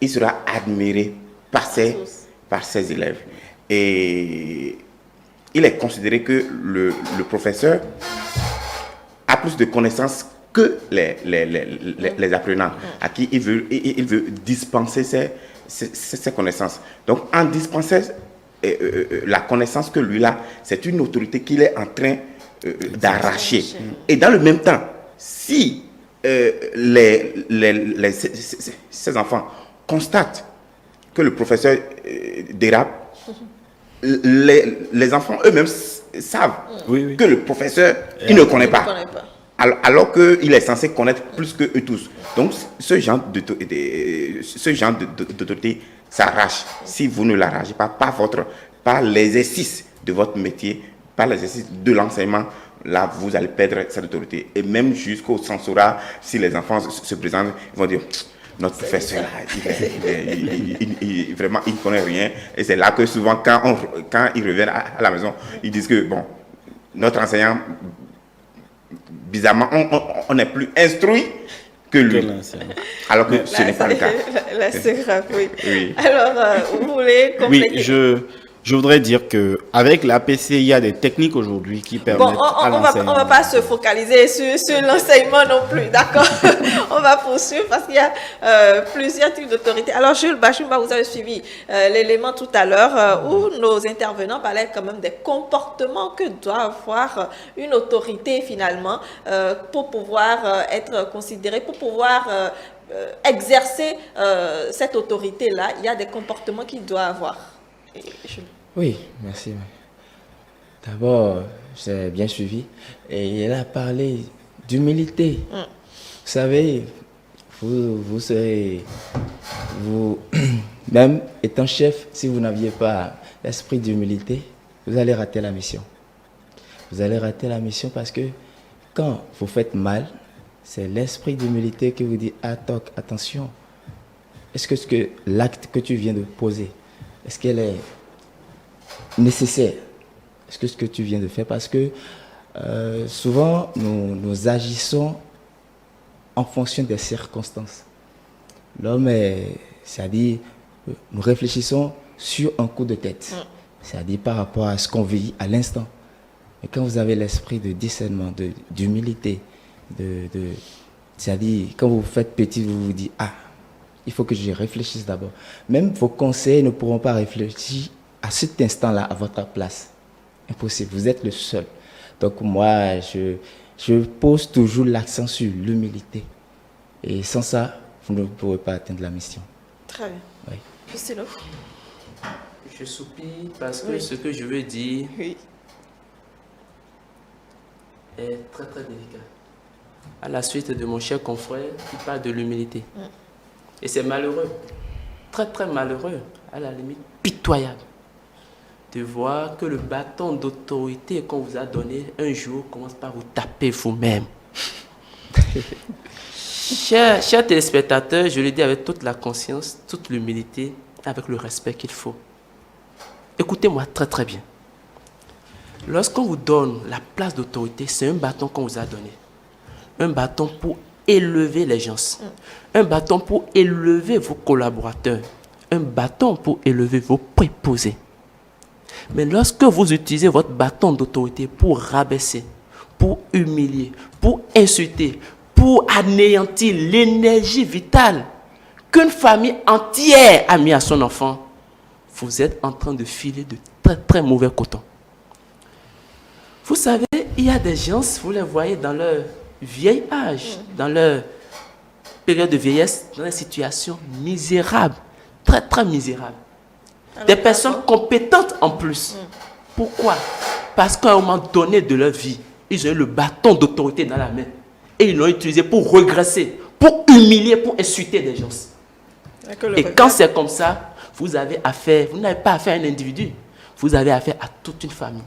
il sera admiré par ses élèves. Et il est considéré que le professeur a plus de connaissances que les apprenants à qui il veut dispenser ses connaissances. Donc, en dispensant la connaissance que lui a, c'est une autorité qu'il est en train d'arracher. Et dans le même temps, si ces enfants constatent que le professeur dérape, les enfants eux-mêmes savent que le professeur, il ne connaît pas. Alors qu'il est censé connaître plus que eux tous. Donc, ce genre d'autorité s'arrache. Si vous ne l'arrachez pas, par l'exercice de votre métier, par l'exercice de l'enseignement, là, vous allez perdre cette autorité. Et même jusqu'au censorat, si les enfants se présentent, ils vont dire, notre professeur, vraiment, il ne connaît rien. Et c'est là que souvent, quand ils reviennent à la maison, ils disent que, bon, notre enseignant, bizarrement, on n'est plus instruit que lui. Alors que ce n'est pas le cas. Là, c'est grave, oui. Alors, vous voulez compléter? Oui, je voudrais dire qu'avec l'APC, il y a des techniques aujourd'hui qui permettent à l'enseignant... On ne va pas se focaliser sur l'enseignement non plus, d'accord? On va poursuivre parce qu'il y a plusieurs types d'autorités. Alors, Jules Bachumba, vous avez suivi l'élément tout à l'heure où nos intervenants parlaient quand même des comportements que doit avoir une autorité finalement pour pouvoir être considérée, pour pouvoir... exercer cette autorité-là. Il y a des comportements qu'il doit avoir. Oui, merci. D'abord, j'ai bien suivi. Et elle a parlé d'humilité. Vous savez, vous serez... même étant chef, si vous n'aviez pas l'esprit d'humilité, vous allez rater la mission. Vous allez rater la mission parce que quand vous faites mal, c'est l'esprit d'humilité qui vous dit « attention, est-ce que l'acte que tu viens de poser, est-ce qu'elle est nécessaire? Est-ce que ce que tu viens de faire ?» Parce que souvent, nous agissons en fonction des circonstances. L'homme c'est-à-dire, nous réfléchissons sur un coup de tête. C'est-à-dire par rapport à ce qu'on vit à l'instant. Mais quand vous avez l'esprit de discernement, d'humilité, c'est-à-dire, quand vous faites petit, vous vous dites, il faut que je réfléchisse d'abord. Même vos conseils ne pourront pas réfléchir à cet instant-là, à votre place. Impossible, vous êtes le seul. Donc moi, je pose toujours l'accent sur l'humilité. Et sans ça, vous ne pourrez pas atteindre la mission. Très bien. Oui. Justino. Je soupire parce que ce que je veux dire est très très délicat. À la suite de mon cher confrère qui parle de l'humilité. Et c'est malheureux, très très malheureux, à la limite pitoyable, de voir que le bâton d'autorité qu'on vous a donné un jour commence par vous taper vous-même. Chers téléspectateurs, je le dis avec toute la conscience, toute l'humilité, avec le respect qu'il faut. Écoutez-moi très très bien. Lorsqu'on vous donne la place d'autorité, c'est un bâton qu'on vous a donné. Un bâton pour élever les gens. Un bâton pour élever vos collaborateurs. Un bâton pour élever vos préposés. Mais lorsque vous utilisez votre bâton d'autorité pour rabaisser, pour humilier, pour insulter, pour anéantir l'énergie vitale qu'une famille entière a mis à son enfant, vous êtes en train de filer de très très mauvais coton. Vous savez, il y a des gens, vous les voyez dans leur vieil âge, dans leur période de vieillesse, dans des situations misérables, très très misérables. Des personnes compétentes en plus. Pourquoi? Parce qu'à un moment donné de leur vie, ils ont eu le bâton d'autorité dans la main et ils l'ont utilisé pour regresser, pour humilier, pour insulter des gens. Et quand c'est comme ça, vous n'avez pas affaire à un individu, vous avez affaire à toute une famille.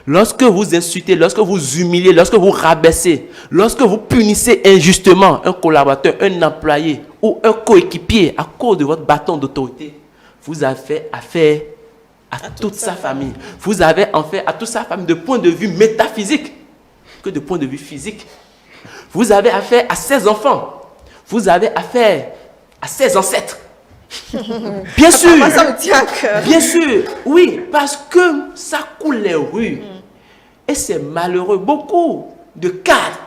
Lorsque vous insultez, lorsque vous humiliez, lorsque vous rabaissez, lorsque vous punissez injustement un collaborateur, un employé ou un coéquipier à cause de votre bâton d'autorité, vous avez affaire à toute sa famille. Vous avez affaire à toute sa famille de point de vue métaphysique que de point de vue physique. Vous avez affaire à ses enfants. Vous avez affaire à ses ancêtres. Bien sûr, bien sûr, oui, parce que ça coule les rues. Et c'est malheureux, beaucoup de cadres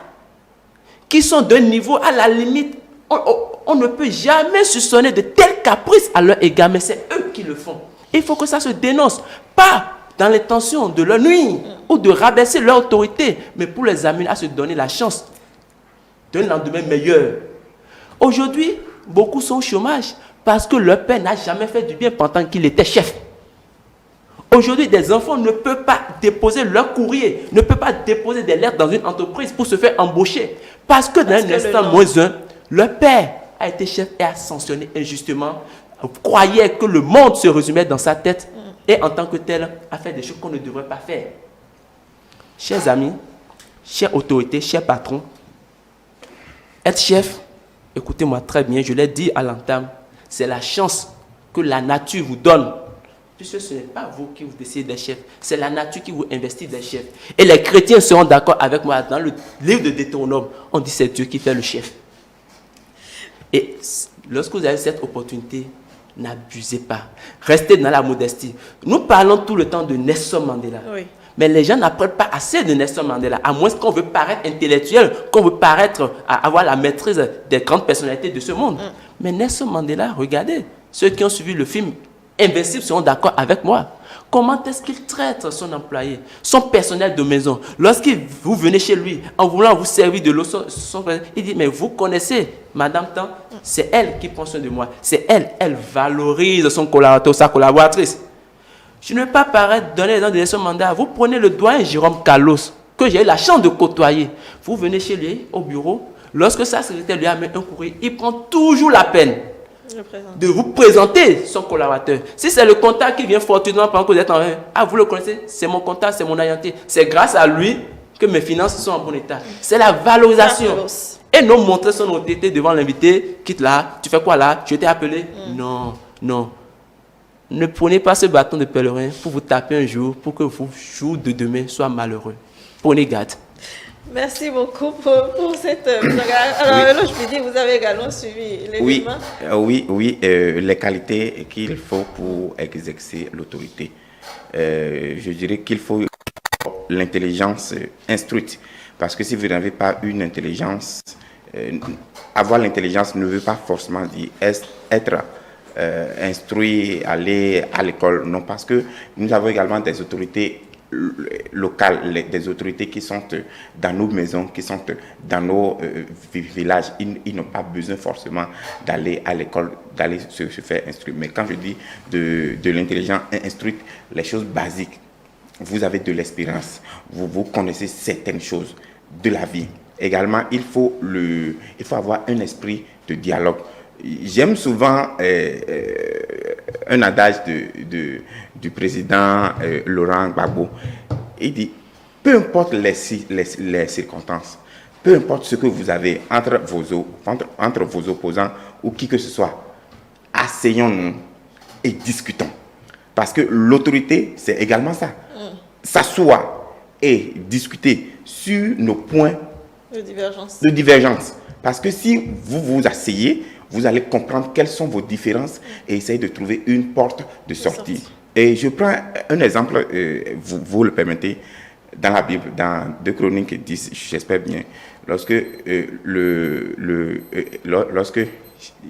qui sont d'un niveau à la limite, on ne peut jamais soupçonner de tels caprices à leur égard, mais c'est eux qui le font. Il faut que ça se dénonce, pas dans l'intention de leur nuire ou de rabaisser leur autorité, mais pour les amener à se donner la chance d'un lendemain meilleur. Aujourd'hui, beaucoup sont au chômage parce que leur père n'a jamais fait du bien pendant qu'il était chef. Aujourd'hui, des enfants ne peuvent pas déposer leur courrier, ne peuvent pas déposer des lettres dans une entreprise pour se faire embaucher. Parce que dans un instant -1, leur père a été chef et a sanctionné injustement, croyait que le monde se résumait dans sa tête et en tant que tel a fait des choses qu'on ne devrait pas faire. Chers amis, chères autorités, chers patrons, être chef, écoutez-moi très bien, je l'ai dit à l'entame, c'est la chance que la nature vous donne. Puisque ce n'est pas vous qui vous décidez des chefs, c'est la nature qui vous investit des chefs. Et les chrétiens seront d'accord avec moi. Dans le livre de Deutéronome, on dit c'est Dieu qui fait le chef. Et lorsque vous avez cette opportunité, n'abusez pas. Restez dans la modestie. Nous parlons tout le temps de Nelson Mandela. Oui. Mais les gens n'apprennent pas assez de Nelson Mandela, à moins qu'on veut paraître intellectuel, qu'on veut paraître avoir la maîtrise des grandes personnalités de ce monde. Mais Nelson Mandela, regardez, ceux qui ont suivi le film Invincible seront d'accord avec moi. Comment est-ce qu'il traite son employé, son personnel de maison? Lorsque vous venez chez lui, en voulant vous servir de l'eau, il dit, mais vous connaissez Madame Tan, c'est elle qui prend soin de moi. C'est elle, elle valorise son collaborateur, sa collaboratrice. Je ne vais pas paraître donner les noms de son mandat. Vous prenez le doyen Jérôme Carlos, que j'ai eu la chance de côtoyer. Vous venez chez lui, au bureau, lorsque sa secrétaire lui amène un courrier, il prend toujours la peine de vous présenter son collaborateur. Si c'est le comptable qui vient fortuitement pendant que vous êtes en train, ah, vous le connaissez, c'est mon comptable, c'est mon agenté. C'est grâce à lui que mes finances sont en bon état. C'est la valorisation. Et non montrer son autorité devant l'invité, quitte là, tu fais quoi là, je t'ai appelé. Non, non. Ne prenez pas ce bâton de pèlerin pour vous taper un jour, pour que vos jours de demain soient malheureux. Prenez garde. Merci beaucoup pour cette... Alors, je peux dire, vous avez également suivi l'événement. Oui, les qualités qu'il faut pour exercer l'autorité. Je dirais qu'il faut l'intelligence instruite. Parce que si vous n'avez pas une intelligence, avoir l'intelligence ne veut pas forcément dire être instruit, aller à l'école. Non, parce que nous avons également des autorités locales, des autorités qui sont dans nos maisons, qui sont dans nos villages. Ils n'ont pas besoin forcément d'aller à l'école, d'aller se faire instruire. Mais quand je dis de l'intelligence instruite, les choses basiques, vous avez de l'expérience, vous connaissez certaines choses de la vie. Également, il faut avoir un esprit de dialogue. J'aime souvent un adage du président Laurent Gbagbo. Il dit, peu importe les circonstances, peu importe ce que vous avez entre vos opposants ou qui que ce soit, asseyons-nous et discutons. Parce que l'autorité, c'est également ça. S'asseoir et discuter sur nos points de divergence. Parce que si vous vous asseyez, vous allez comprendre quelles sont vos différences et essayer de trouver une porte de sortie. Et je prends un exemple, vous le permettez, dans la Bible, dans 2 Chroniques 10, j'espère bien, lorsque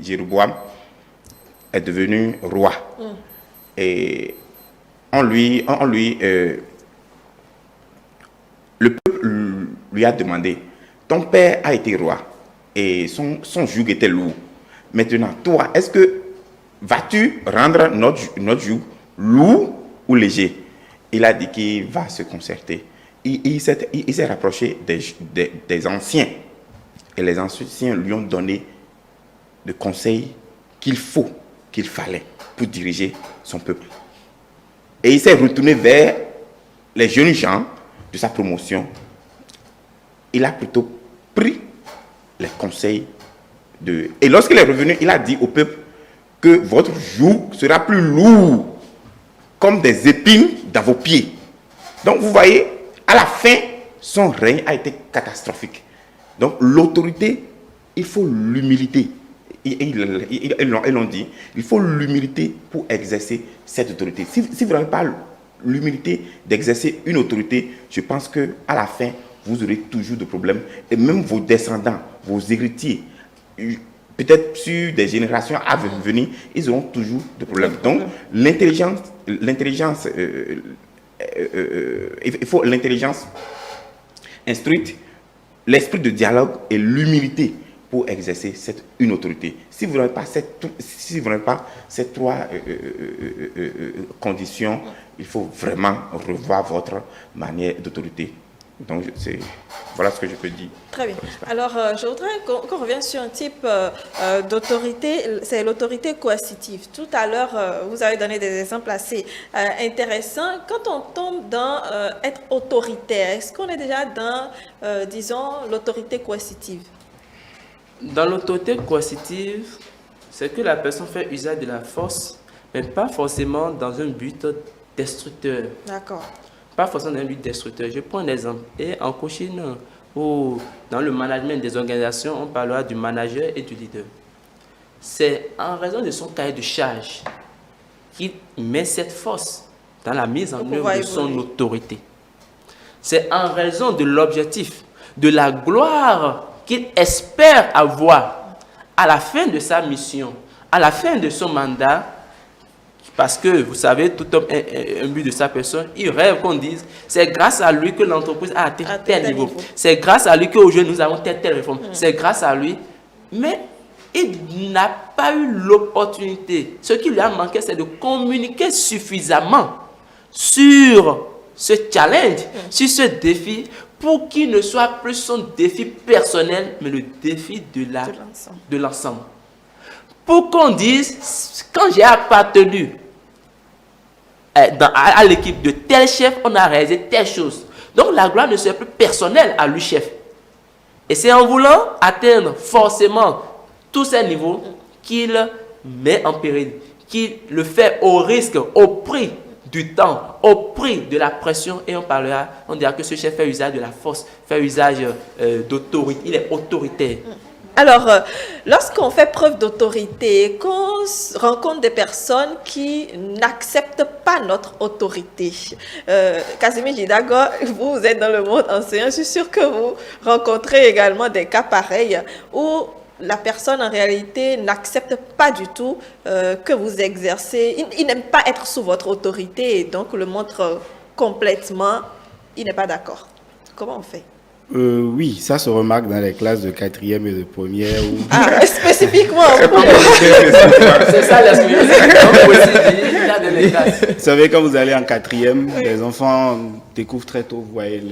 Jéroboam est devenu roi, et le peuple lui a demandé, ton père a été roi et son joug était lourd. Maintenant, toi, est-ce que vas-tu rendre notre joug lourd ou léger? Il a dit qu'il va se concerter. Il s'est rapproché des anciens. Et les anciens lui ont donné le conseil qu'il fallait pour diriger son peuple. Et il s'est retourné vers les jeunes gens de sa promotion. Il a plutôt pris les conseils et lorsqu'il est revenu, il a dit au peuple que votre joug sera plus lourd, comme des épines dans vos pieds. Donc vous voyez, à la fin, son règne a été catastrophique. Donc l'autorité, il faut l'humilité. Ils l'ont dit, il faut l'humilité pour exercer cette autorité. Si vous n'avez pas l'humilité d'exercer une autorité, je pense qu'à la fin, vous aurez toujours des problèmes. Et même vos descendants, vos héritiers, peut-être sur des générations à venir, ils auront toujours des problèmes. Donc, l'intelligence, il faut l'intelligence instruite, l'esprit de dialogue et l'humilité pour exercer une autorité. Si vous n'avez pas ces trois conditions, il faut vraiment revoir votre manière d'autorité. Donc, voilà ce que je peux dire. Très bien. Alors, je voudrais qu'on revienne sur un type d'autorité, c'est l'autorité coercitive. Tout à l'heure, vous avez donné des exemples assez intéressants. Quand on tombe dans être autoritaire, est-ce qu'on est déjà dans, disons, l'autorité coercitive? Dans l'autorité coercitive, c'est que la personne fait usage de la force, mais pas forcément dans un but destructeur. D'accord. Pas forcément dans un but destructeur. Je prends un exemple. Et en coaching ou dans le management des organisations, on parlera du manager et du leader. C'est en raison de son cahier de charge qu'il met cette force dans la mise en œuvre de son autorité. C'est en raison de l'objectif, de la gloire qu'il espère avoir à la fin de sa mission, à la fin de son mandat, parce que vous savez, tout homme a un but de sa personne, il rêve qu'on dise, c'est grâce à lui que l'entreprise a atteint tel niveau, c'est grâce à lui qu'aujourd'hui nous avons telle réforme, c'est grâce à lui, mais il n'a pas eu l'opportunité. Ce qui lui a manqué, c'est de communiquer suffisamment sur ce challenge, sur ce défi, pour qu'il ne soit plus son défi personnel, mais le défi de l'ensemble. Pour qu'on dise, quand j'ai appartenu à l'équipe de tel chef, on a réalisé telle chose. Donc la gloire ne serait plus personnelle à lui, chef. Et c'est en voulant atteindre forcément tous ces niveaux qu'il met en péril, qu'il le fait au risque, au prix du temps, au prix de la pression, et on dira que ce chef fait usage de la force, fait usage d'autorité, il est autoritaire. Alors, lorsqu'on fait preuve d'autorité, qu'on rencontre des personnes qui n'acceptent pas notre autorité, Casimir Jidago, vous êtes dans le monde enseignant, je suis sûr que vous rencontrez également des cas pareils où la personne en réalité n'accepte pas du tout que vous exercez, il n'aime pas être sous votre autorité et donc le montre complètement, il n'est pas d'accord. Comment on fait? Oui, ça se remarque dans les classes de 4e et de 1er. Où... Ah, spécifiquement. C'est ça l'explication. Vous savez, quand vous allez en 4e, les enfants découvrent très tôt, vous voyez,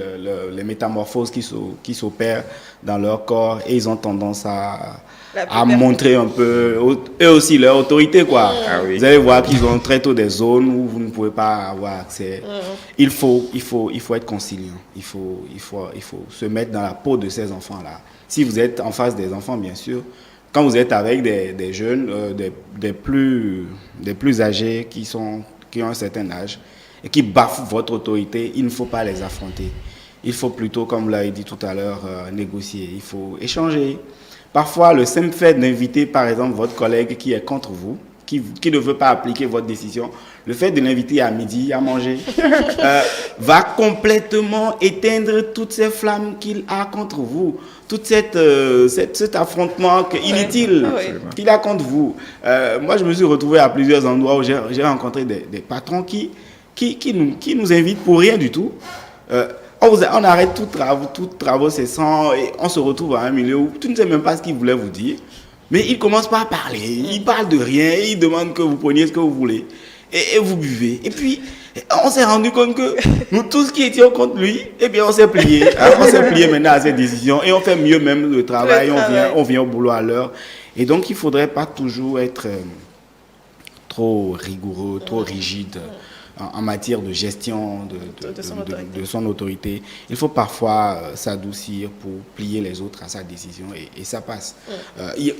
les métamorphoses qui s'opèrent dans leur corps et ils ont tendance à montrer un peu, eux aussi, leur autorité, quoi. Ah, oui. Vous allez voir qu'ils ont très tôt des zones où vous ne pouvez pas avoir accès. Il faut être conciliant. Il faut se mettre dans la peau de ces enfants-là. Si vous êtes en face des enfants, bien sûr, quand vous êtes avec des jeunes, des plus âgés qui ont un certain âge et qui bafouent votre autorité, il ne faut pas les affronter. Il faut plutôt, comme vous l'avez dit tout à l'heure, négocier. Il faut échanger. Parfois, le simple fait d'inviter, par exemple, votre collègue qui est contre vous, qui ne veut pas appliquer votre décision, le fait de l'inviter à midi à manger, va complètement éteindre toutes ces flammes qu'il a contre vous, tout cet affrontement inutile qu'il a contre vous. Moi, je me suis retrouvé à plusieurs endroits où j'ai rencontré des patrons qui nous invitent pour rien du tout. On arrête tout travaux cessants et on se retrouve à un milieu où tu ne sais même pas ce qu'il voulait vous dire. Mais il commence pas à parler, il parle de rien, il demande que vous preniez ce que vous voulez et vous buvez. Et puis, on s'est rendu compte que nous tous qui étions contre lui, eh bien on s'est plié. On s'est plié maintenant à cette décision et on fait mieux même le travail, on vient au boulot à l'heure. Et donc, il ne faudrait pas toujours être trop rigoureux, trop rigide. En matière de gestion de son autorité. Il faut parfois s'adoucir pour plier les autres à sa décision et ça passe.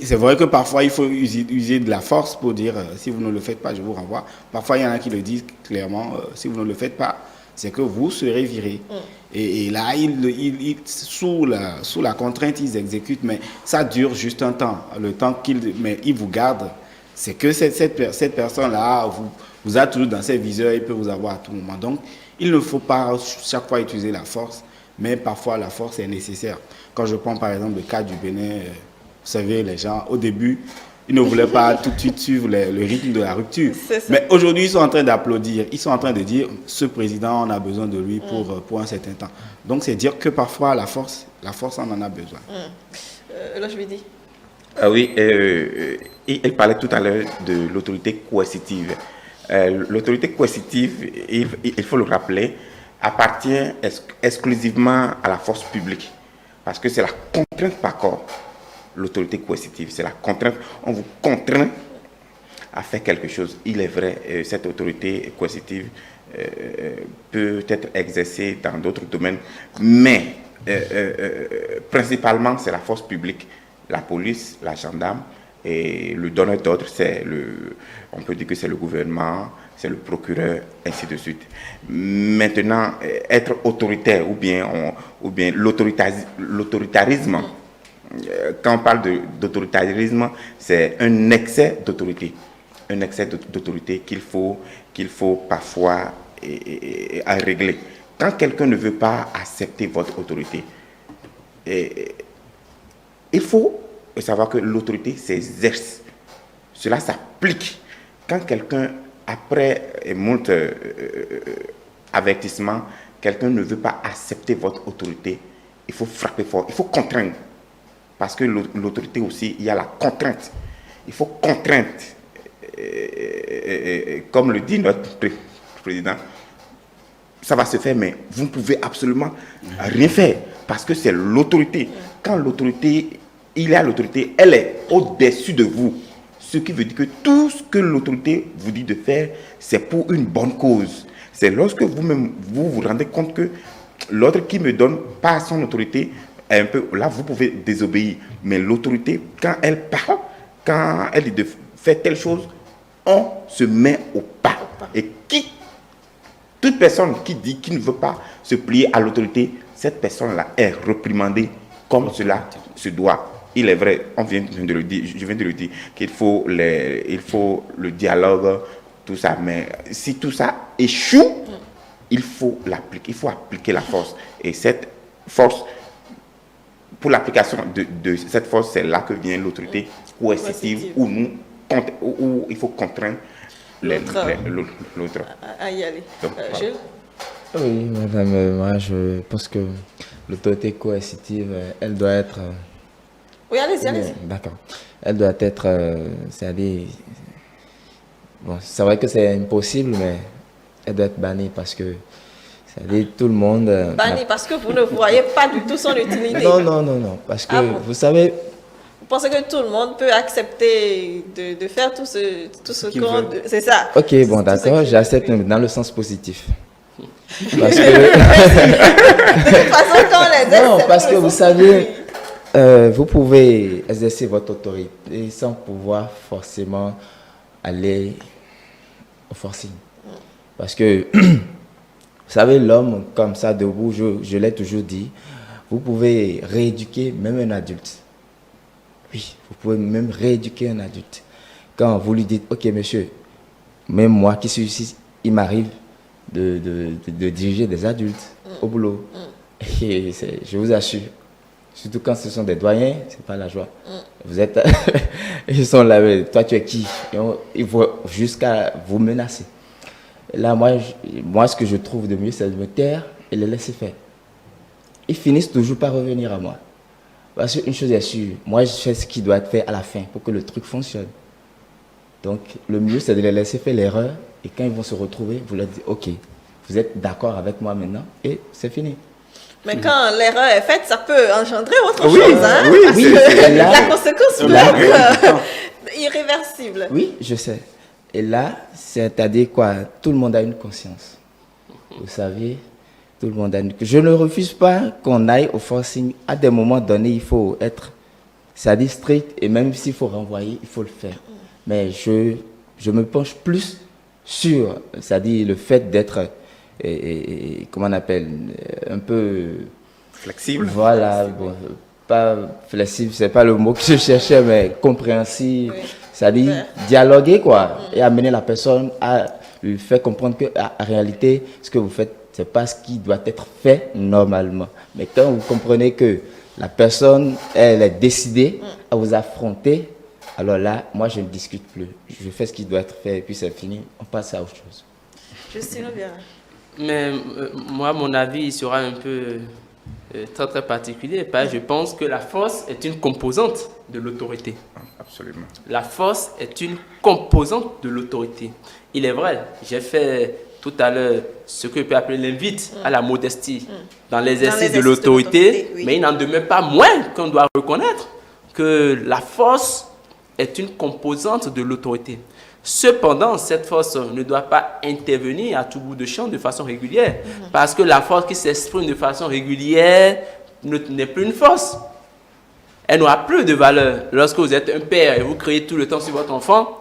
C'est vrai que parfois il faut user de la force pour dire si vous ne le faites pas, je vous renvoie. Parfois il y en a qui le disent clairement, si vous ne le faites pas, c'est que vous serez viré. Et là, sous la contrainte, ils exécutent, mais ça dure juste un temps. Le temps qu'ils vous gardent, c'est que cette personne-là vous a toujours dans ses viseurs, il peut vous avoir à tout moment. Donc, il ne faut pas chaque fois utiliser la force, mais parfois la force est nécessaire. Quand je prends par exemple le cas du Bénin, vous savez, les gens, au début, ils ne voulaient pas tout de suite suivre le rythme de la rupture. Mais aujourd'hui, ils sont en train d'applaudir. Ils sont en train de dire, ce président, on a besoin de lui pour un certain temps. Donc, c'est dire que parfois, la force, on en a besoin. Là, je lui dis. Ah oui, il parlait tout à l'heure de l'autorité coercitive. L'autorité coercitive, il faut le rappeler, appartient exclusivement à la force publique. Parce que c'est la contrainte par corps. L'autorité coercitive, c'est la contrainte. On vous contraint à faire quelque chose. Il est vrai, cette autorité coercitive peut être exercée dans d'autres domaines, mais principalement, c'est la force publique, la police, la gendarme, et le donneur d'ordre, on peut dire que c'est le gouvernement, c'est le procureur, ainsi de suite. Maintenant, être autoritaire ou bien l'autoritarisme, quand on parle d'autoritarisme, c'est un excès d'autorité. Un excès d'autorité qu'il faut parfois régler. Quand quelqu'un ne veut pas accepter votre autorité, il faut savoir que l'autorité s'exerce. Cela s'applique. Quand quelqu'un, après moult avertissements, quelqu'un ne veut pas accepter votre autorité, il faut frapper fort, il faut contraindre. Parce que l'autorité aussi, il y a la contrainte. Il faut contraindre. Comme le dit notre président, ça va se faire, mais vous ne pouvez absolument rien faire. Parce que c'est l'autorité. Quand l'autorité, il y a l'autorité, elle est au-dessus de vous. Ce qui veut dire que tout ce que l'autorité vous dit de faire, c'est pour une bonne cause. C'est lorsque vous-même, vous rendez compte que l'autre qui me donne pas son autorité, un peu, là, vous pouvez désobéir. Mais l'autorité, quand elle parle, quand elle dit de faire telle chose, on se met au pas. Et toute personne qui ne veut pas se plier à l'autorité, cette personne-là est réprimandée comme cela se doit. Il est vrai, je viens de le dire, qu'il faut le dialogue, tout ça. Mais si tout ça échoue, il faut l'appliquer. Il faut appliquer la force. Et cette force, pour l'application de cette force, c'est là que vient l'autorité coercitive où il faut contraindre l'autre. À y aller. Donc, Jules? Oui, madame, moi je pense que l'autorité coercitive, elle doit être... Oui, allez-y. D'accord. Elle doit être, c'est-à-dire... Bon, c'est vrai que c'est impossible, mais elle doit être bannie parce que, c'est-à-dire tout le monde... Bannie parce que vous ne voyez pas du tout son utilité. Non, parce que vous savez... Vous pensez que tout le monde peut accepter de faire tout ce qu'on... C'est ça. Ok, bon, d'accord, j'accepte dans le sens positif. Parce que... parce que vous savez, vous pouvez exercer votre autorité sans pouvoir forcément aller au forcing. Parce que, vous savez, l'homme comme ça, debout, je l'ai toujours dit, vous pouvez rééduquer même un adulte. Oui, vous pouvez même rééduquer un adulte. Quand vous lui dites, ok monsieur, même moi qui suis ici, il m'arrive de diriger des adultes au boulot. Et je vous assure, surtout quand ce sont des doyens, c'est pas la joie. Vous êtes, ils sont là, toi tu es qui? Ils vont jusqu'à vous menacer. Et là, moi, ce que je trouve de mieux, c'est de me taire et les laisser faire. Ils finissent toujours par revenir à moi. Parce qu'une chose est sûre, moi je fais ce qui doit être fait à la fin pour que le truc fonctionne. Donc le mieux c'est de les laisser faire l'erreur et quand ils vont se retrouver, vous leur dites ok, vous êtes d'accord avec moi maintenant et c'est fini. Mais quand l'erreur est faite, ça peut engendrer autre chose. Hein, oui, la conséquence peut être irréversible. Oui, je sais. Et là, c'est-à-dire quoi? Tout le monde a une conscience. Vous savez, tout le monde a une... Je ne refuse pas qu'on aille au forcing. À des moments donnés, il faut être, c'est-à-dire strict, et même s'il faut renvoyer, il faut le faire. Mais je me penche plus sur, c'est-à-dire le fait d'être, comment on appelle, un peu... Flexible. Voilà, bon, pas flexible, c'est pas le mot que je cherchais, mais compréhensif, c'est-à-dire dialoguer, quoi, et amener la personne à lui faire comprendre que en réalité, ce que vous faites, c'est pas ce qui doit être fait normalement. Mais quand vous comprenez que la personne, elle est décidée à vous affronter, alors là, moi, je ne discute plus. Je fais ce qui doit être fait et puis c'est fini. On passe à autre chose. Justine bien. Mais moi, mon avis il sera un peu très très particulier. Parce que je pense que la force est une composante de l'autorité. Absolument. La force est une composante de l'autorité. Il est vrai, j'ai fait tout à l'heure ce que je peux appeler l'invite à la modestie dans l'exercice de l'autorité, oui. mais il n'en demeure pas moins qu'on doit reconnaître que la force est une composante de l'autorité. Cependant, cette force ne doit pas intervenir à tout bout de champ de façon régulière, parce que la force qui s'exprime de façon régulière n'est plus une force. Elle n'aura plus de valeur. Lorsque vous êtes un père et vous criez tout le temps sur votre enfant,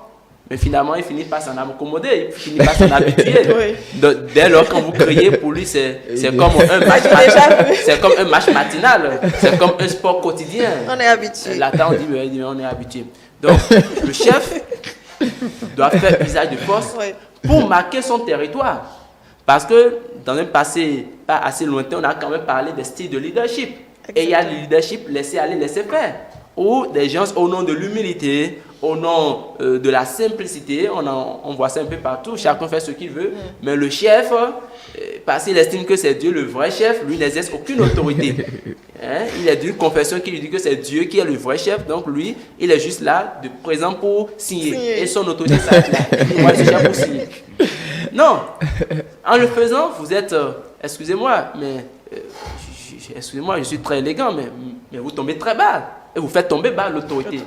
mais finalement, il finit par s'en accommoder, il finit par s'en habituer. Dès lors, quand vous criez, pour lui, c'est comme un match matinal. C'est comme un match matinal. C'est comme un sport quotidien. On est habitué. Là, on dit, on est habitué. Donc, le chef doit faire usage de force pour marquer son territoire. Parce que dans un passé pas assez lointain, on a quand même parlé des styles de leadership. Et il y a le leadership laisser aller, laisser faire. Où des gens, au nom de l'humilité, au nom de la simplicité, on voit ça un peu partout, chacun fait ce qu'il veut, mais le chef, parce qu'il estime que c'est Dieu le vrai chef, lui n'exerce aucune autorité. Hein? Il est d'une confession qui lui dit que c'est Dieu qui est le vrai chef, donc lui, il est juste là, de présent pour signer. Et son autorité s'arrête là. Moi, je suis là pour signer. Non, en le faisant, vous êtes, excusez-moi, mais excusez-moi, je suis très élégant, mais vous tombez très bas. Et vous faites tomber bas l'autorité.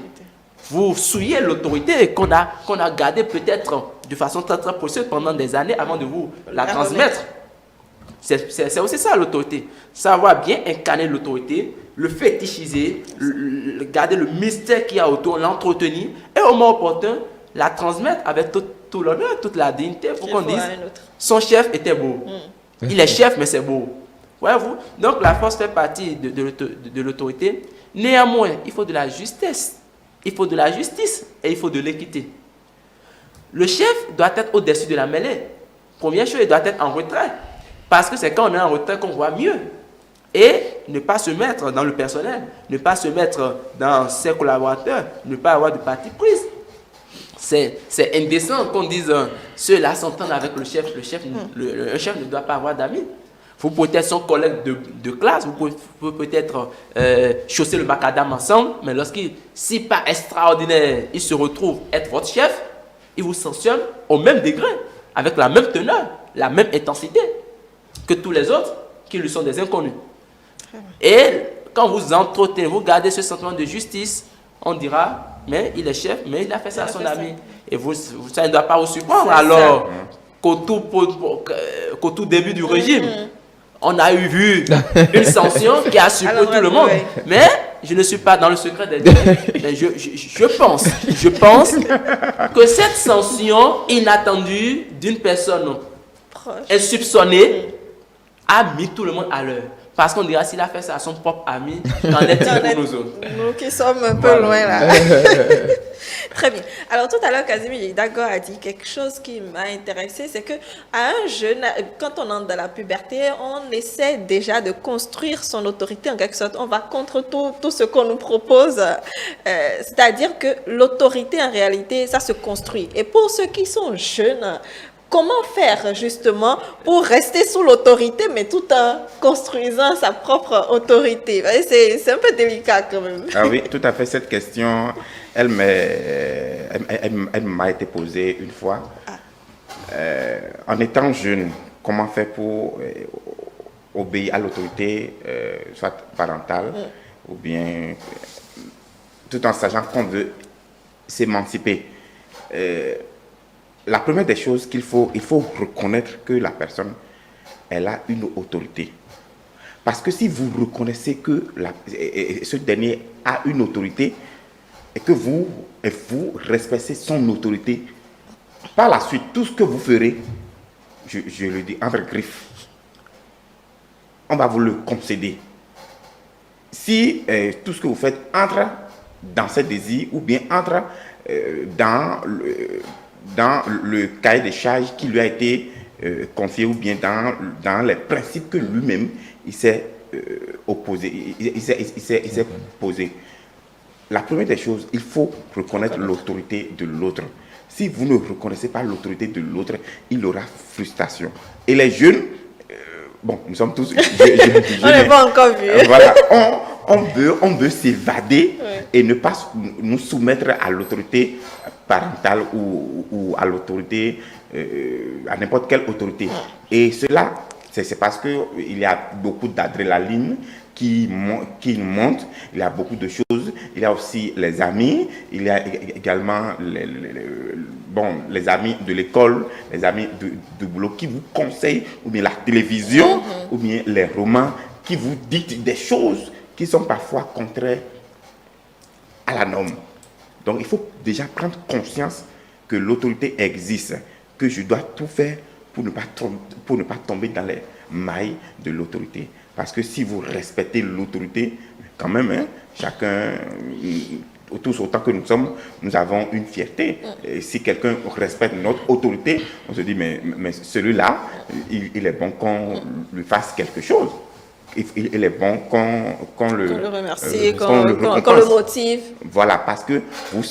Vous souillez l'autorité qu'on a gardée peut-être de façon très très précieuse pendant des années avant de vous la transmettre. C'est aussi ça l'autorité. Savoir bien incarner l'autorité, le fétichiser, garder le mystère qu'il y a autour, l'entretenir et au moment opportun, la transmettre avec tout l'honneur, toute la dignité pour qu'on dise son chef était beau. Il est chef mais c'est beau. Voyez-vous? Donc la force fait partie de l'autorité. Néanmoins, il faut de la justesse, il faut de la justice et il faut de l'équité. Le chef doit être au-dessus de la mêlée. Première chose, il doit être en retrait. Parce que c'est quand on est en retrait qu'on voit mieux. Et ne pas se mettre dans le personnel, ne pas se mettre dans ses collaborateurs, ne pas avoir de parti prise. C'est indécent qu'on dise ceux-là s'entendent avec le chef. Un chef ne doit pas avoir d'amis. Vous pouvez être son collègue de classe, vous pouvez peut-être chausser le macadam ensemble, mais si pas extraordinaire, il se retrouve être votre chef, il vous sanctionne au même degré, avec la même teneur, la même intensité que tous les autres qui lui sont des inconnus. Et quand vous entretenez, vous gardez ce sentiment de justice, on dira, mais il est chef, mais il a fait ça à son ami. Et ça ne doit pas vous surprendre alors qu'au tout début du régime, on a vu une sanction qui a surpris tout le monde. Mais je ne suis pas dans le secret des dieux. Mais je pense que cette sanction inattendue d'une personne insoupçonnée a mis tout le monde à l'heure. Parce qu'on dira, s'il a fait ça à son propre ami, qu'en est-il pour nous autres? Nous qui sommes un peu loin là. Très bien. Alors tout à l'heure, Casimir Dago a dit quelque chose qui m'a intéressé, c'est que à un jeune, quand on entre dans la puberté, on essaie déjà de construire son autorité en quelque sorte. On va contre tout ce qu'on nous propose. C'est-à-dire que l'autorité, en réalité, ça se construit. Et pour ceux qui sont jeunes, comment faire justement pour rester sous l'autorité, mais tout en construisant sa propre autorité? C'est un peu délicat quand même. Ah oui, tout à fait. Cette question, elle m'a été posée une fois. En étant jeune, comment faire pour obéir à l'autorité, soit parentale, ou bien tout en sachant qu'on veut s'émanciper? La première des choses il faut reconnaître que la personne, elle a une autorité. Parce que si vous reconnaissez que ce dernier a une autorité et que vous respectez son autorité, par la suite, tout ce que vous ferez, je le dis entre griffes, on va vous le concéder. Si tout ce que vous faites entre dans ce désir ou bien entre dans dans le cahier des charges qui lui a été confié ou bien dans les principes que lui-même il s'est opposé, il s'est posé. La première des choses, il faut reconnaître l'autorité de l'autre. Si vous ne reconnaissez pas l'autorité de l'autre, il aura frustration. Et les jeunes, bon, nous sommes tous... on n'est pas encore vu. Voilà, on veut s'évader et ne pas nous soumettre à l'autorité parentale ou à l'autorité, à n'importe quelle autorité. Et cela, c'est parce qu'il y a beaucoup d'adrénaline qui monte, il y a beaucoup de choses, il y a aussi les amis, il y a également les amis de l'école, les amis de boulot qui vous conseillent, ou bien la télévision, ou bien les romans qui vous dictent des choses qui sont parfois contraires à la norme. Donc il faut déjà prendre conscience que l'autorité existe, que je dois tout faire pour ne pas tomber dans les mailles de l'autorité. Parce que si vous respectez l'autorité, quand même, hein, chacun, tous autant que nous sommes, nous avons une fierté. Et si quelqu'un respecte notre autorité, on se dit, mais celui-là, il est bon qu'on lui fasse quelque chose. Il est bon qu'on le remercie, qu'on le motive. Voilà, parce que vous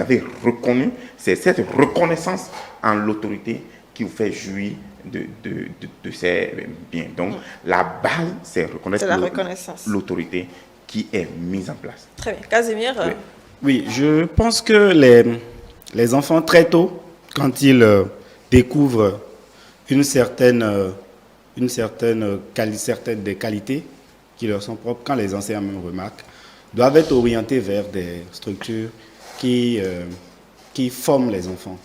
avez reconnu, c'est cette reconnaissance en l'autorité qui vous fait jouir de ces biens. Donc, la base, c'est reconnaître l'autorité qui est mise en place. Très bien. Casimir? Oui, je pense que les enfants, très tôt, quand ils découvrent certaines des qualités qui leur sont propres, quand les enseignants même remarquent, doivent être orientés vers des structures qui forment les enfants.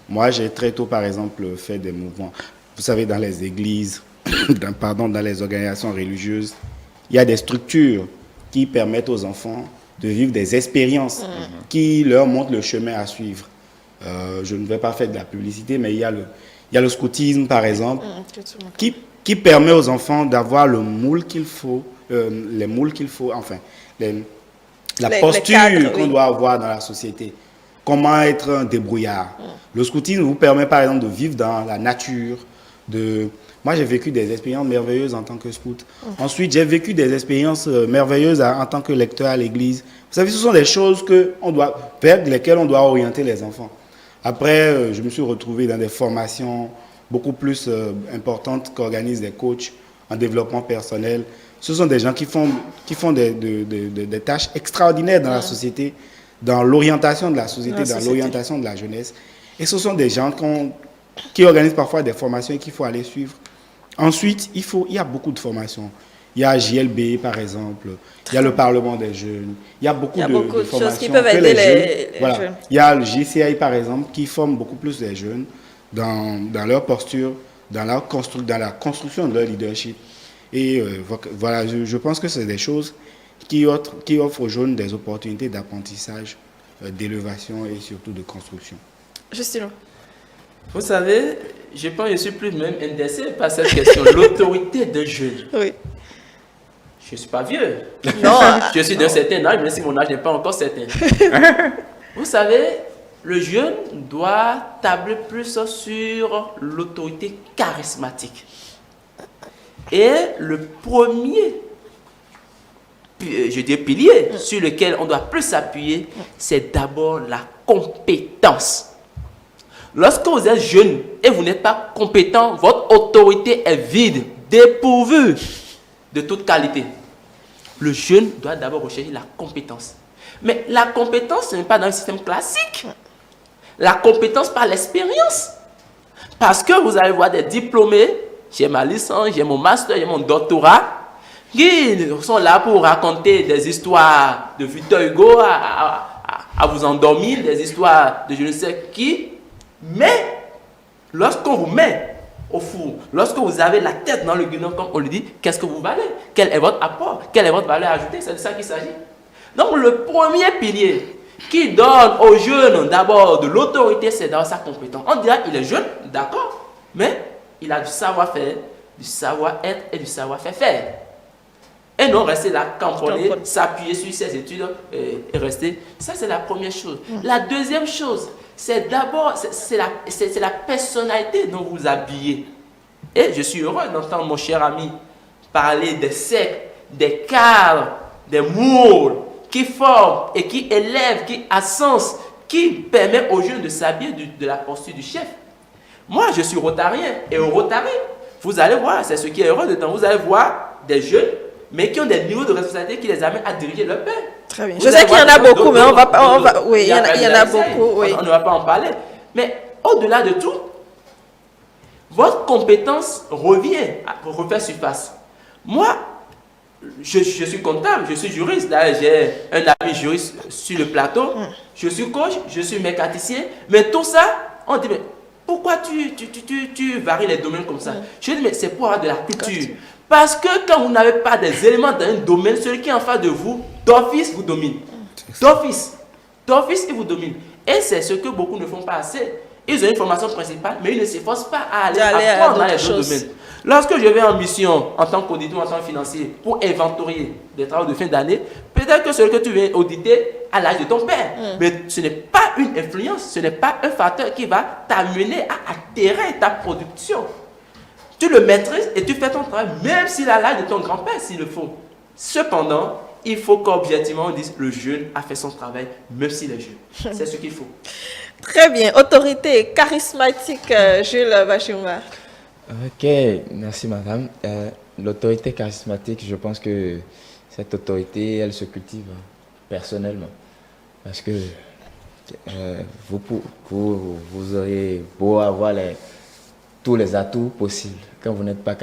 Moi, j'ai très tôt, par exemple, fait des mouvements. Vous savez, dans les églises, dans les organisations religieuses, il y a des structures qui permettent aux enfants de vivre des expériences qui leur montrent le chemin à suivre. Je ne vais pas faire de la publicité, mais il y a le scoutisme, par exemple, qui permet aux enfants d'avoir le moule qu'il faut, les moules qu'il faut, enfin, la posture qu'on doit avoir dans la société. Comment être un débrouillard. Le scoutisme vous permet, par exemple, de vivre dans la nature. Moi, j'ai vécu des expériences merveilleuses en tant que scout. Ensuite, j'ai vécu des expériences merveilleuses en tant que lecteur à l'église. Vous savez, ce sont des choses vers lesquelles on doit orienter les enfants. Après, je me suis retrouvé dans des formations beaucoup plus importantes qu'organisent des coachs en développement personnel. Ce sont des gens qui font des tâches extraordinaires dans la société, dans l'orientation de la société, dans l'orientation de la jeunesse. Et ce sont des gens qui organisent parfois des formations et qu'il faut aller suivre. Ensuite, il y a beaucoup de formations. Il y a JLB, par exemple. Il y a le Parlement des jeunes. Il y a beaucoup de formations choses qui peuvent aider les jeunes. Il y a le GCI, par exemple, qui forme beaucoup plus les jeunes dans leur posture, dans la construction de leur leadership. Et voilà, je pense que c'est des choses qui offrent aux jeunes des opportunités d'apprentissage, d'élévation et surtout de construction. Justino. Vous savez, je pense que je suis plus même intéressé par cette question. L'autorité d'un jeune. Oui. Je ne suis pas vieux. Non. Je suis d'un certain âge, même si mon âge n'est pas encore certain. Vous savez, le jeune doit tabler plus sur l'autorité charismatique. Et le premier, je dis pilier, sur lequel on doit plus s'appuyer, c'est d'abord la compétence. Lorsque vous êtes jeune et vous n'êtes pas compétent, votre autorité est vide, dépourvue de toute qualité. Le jeune doit d'abord rechercher la compétence. Mais la compétence, ce n'est pas dans le système classique. La compétence par l'expérience. Parce que vous allez voir des diplômés, j'ai ma licence, j'ai mon master, j'ai mon doctorat, qui sont là pour raconter des histoires de Victor Hugo à vous endormir, des histoires de je ne sais qui. Mais, lorsqu'on vous met au four, lorsque vous avez la tête dans le guidon, comme on le dit, qu'est-ce que vous valez? Quel est votre apport? Quelle est votre valeur ajoutée? C'est de ça qu'il s'agit. Donc, le premier pilier qui donne aux jeunes d'abord de l'autorité, c'est dans sa compétence. On dirait qu'il est jeune, d'accord, mais il a du savoir-faire, du savoir-être et du savoir-faire. Et et non rester là, camponner, Camponner. s'appuyer sur ses études et rester. Ça, c'est la première chose. La deuxième chose, c'est d'abord, c'est la personnalité dont vous vous habillez. Et je suis heureux d'entendre mon cher ami parler des cercles, des cadres, des moules qui forment et qui élèvent, qui ascensent, qui permettent aux jeunes de s'habiller de la posture du chef. Moi, je suis rotarien. Et au Rotary, vous allez voir, c'est ce qui est heureux dedans, vous allez voir des jeunes, mais qui ont des niveaux de responsabilité qui les amènent à diriger leur père. Très bien. Vous Je sais allez qu'il y en voir a beaucoup, mais d'autres- il y en a beaucoup, oui. On ne va pas en parler. Mais au-delà de tout, votre compétence revient à refaire surface. Moi, je suis comptable, je suis juriste. D'ailleurs, j'ai un ami juriste sur le plateau. Je suis coach, je suis mécanicien. Mais tout ça, on dit, mais pourquoi tu varies les domaines comme ça? Je dis, mais c'est pour avoir de la culture. Parce que quand vous n'avez pas des éléments dans un domaine, celui qui est en face de vous, d'office, vous domine. D'office, il vous domine. Et c'est ce que beaucoup ne font pas assez. Ils ont une formation principale, mais ils ne s'efforcent pas à aller apprendre dans les autres domaines. Lorsque je vais en mission en tant qu'auditeur, en tant que financier, pour inventorier des travaux de fin d'année, peut-être que celui que tu viens auditer à l'âge de ton père. Mais ce n'est pas une influence, ce n'est pas un facteur qui va t'amener à altérer ta production. Tu le maîtrises et tu fais ton travail, même s'il a l'âge de ton grand-père, s'il le faut. Cependant, il faut qu'objectivement on dise le jeune a fait son travail, même s'il est jeune. C'est ce qu'il faut. Très bien. Autorité charismatique, Jules Bachuma. Ok, merci madame. L'autorité charismatique, je pense que cette autorité, elle se cultive personnellement. Parce que vous auriez beau avoir tous les atouts possibles. Quand vous n'êtes pas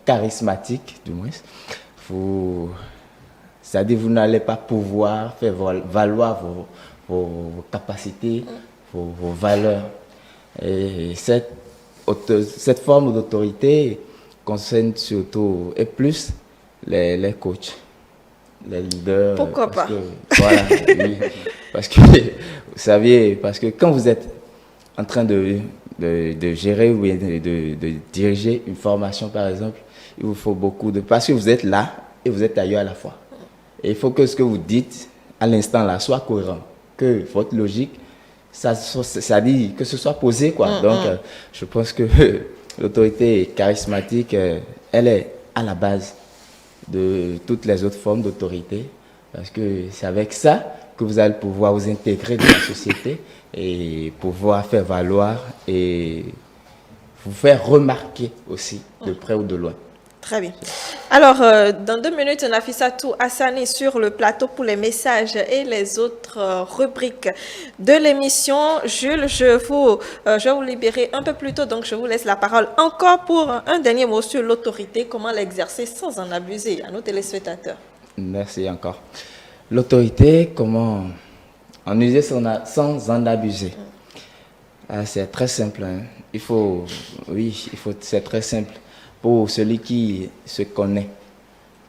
charismatique, du moins, c'est-à-dire vous n'allez pas pouvoir faire valoir vos capacités, vos valeurs. Et cette forme d'autorité concerne surtout et plus les coachs, les leaders. Pourquoi pas? Voilà, oui. Parce que, vous savez, parce que quand vous êtes en train de gérer ou de diriger une formation, par exemple, il vous faut beaucoup de... Parce que vous êtes là et vous êtes ailleurs à la fois. Et il faut que ce que vous dites à l'instant là soit cohérent, que votre logique, ça dit que ce soit posé, quoi. Donc, je pense que l'autorité charismatique, elle est à la base de toutes les autres formes d'autorité, parce que c'est avec ça que vous allez pouvoir vous intégrer dans la société et pouvoir faire valoir et vous faire remarquer aussi, de près ou de loin. Très bien. Alors, dans 2 minutes, Nafissatou Hassani sur le plateau pour les messages et les autres rubriques de l'émission. Jules, je vais vous libérer un peu plus tôt, donc je vous laisse la parole encore pour un dernier mot sur l'autorité, comment l'exercer sans en abuser à nos téléspectateurs. Merci encore. L'autorité, comment en user sans en abuser. C'est très simple. Hein. C'est très simple. Pour celui qui se connaît,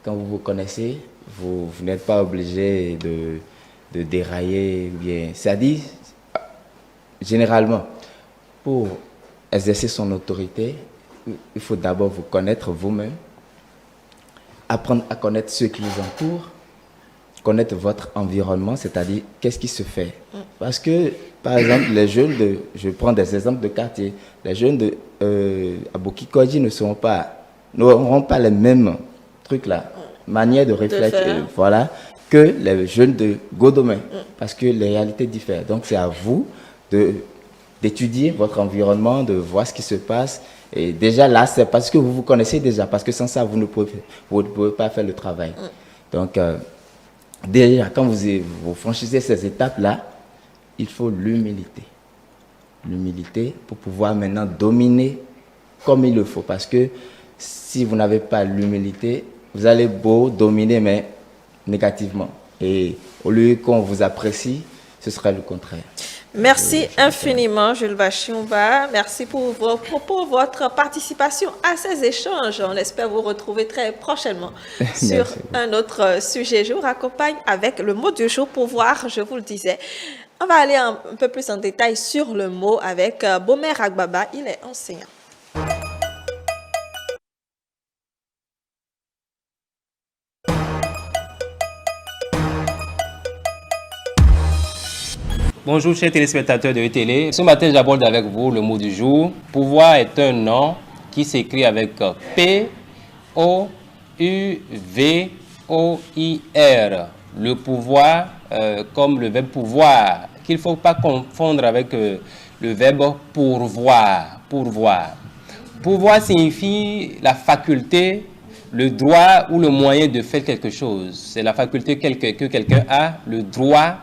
quand vous vous connaissez, vous n'êtes pas obligé de dérailler. C'est-à-dire, généralement, pour exercer son autorité, il faut d'abord vous connaître vous-même, apprendre à connaître ceux qui vous entourent, connaître votre environnement, c'est-à-dire qu'est-ce qui se fait. Parce que, par exemple, les jeunes je prends des exemples de quartier, les jeunes de Aboki-Kodji n'auront pas les mêmes trucs là, manière de réfléchir, voilà, que les jeunes de Godomé, parce que les réalités diffèrent. Donc c'est à vous d'étudier votre environnement, de voir ce qui se passe. Et déjà là, c'est parce que vous vous connaissez déjà, parce que sans ça, vous ne pouvez pas faire le travail. Donc, déjà, quand vous franchissez ces étapes-là, il faut l'humilité. L'humilité pour pouvoir maintenant dominer comme il le faut. Parce que si vous n'avez pas l'humilité, vous allez beau dominer, mais négativement. Et au lieu qu'on vous apprécie, ce sera le contraire. Merci infiniment, Jules Bachumba. Merci pour vos propos, votre participation à ces échanges. On espère vous retrouver très prochainement sur un autre sujet. Je vous raccompagne avec le mot du jour pour voir, je vous le disais. On va aller un peu plus en détail sur le mot avec Bomer Agbaba. Il est enseignant. Bonjour chers téléspectateurs de ETélé. Ce matin, j'aborde avec vous le mot du jour. Pouvoir est un nom qui s'écrit avec P-O-U-V-O-I-R. Le pouvoir, comme le verbe pouvoir, qu'il ne faut pas confondre avec le verbe pourvoir. Pouvoir signifie la faculté, le droit ou le moyen de faire quelque chose. C'est la faculté que quelqu'un a, le droit,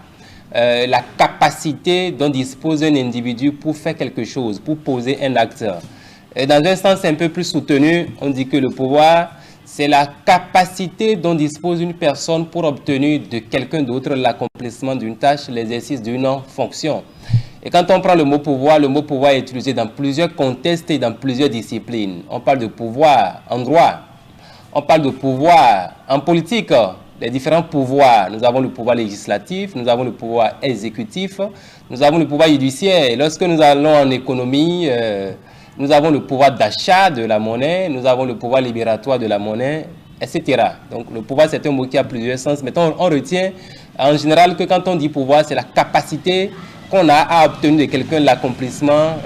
la capacité dont dispose un individu pour faire quelque chose, pour poser un acte. Et dans un sens un peu plus soutenu, on dit que le pouvoir, c'est la capacité dont dispose une personne pour obtenir de quelqu'un d'autre l'accomplissement d'une tâche, l'exercice d'une fonction. Et quand on prend le mot pouvoir est utilisé dans plusieurs contextes et dans plusieurs disciplines. On parle de pouvoir en droit, on parle de pouvoir en politique, les différents pouvoirs. Nous avons le pouvoir législatif, nous avons le pouvoir exécutif, nous avons le pouvoir judiciaire. Et lorsque nous allons en économie, nous avons le pouvoir d'achat de la monnaie, nous avons le pouvoir libératoire de la monnaie, etc. Donc le pouvoir, c'est un mot qui a plusieurs sens. Maintenant, on retient en général que quand on dit pouvoir, c'est la capacité qu'on a à obtenir de quelqu'un l'accomplissement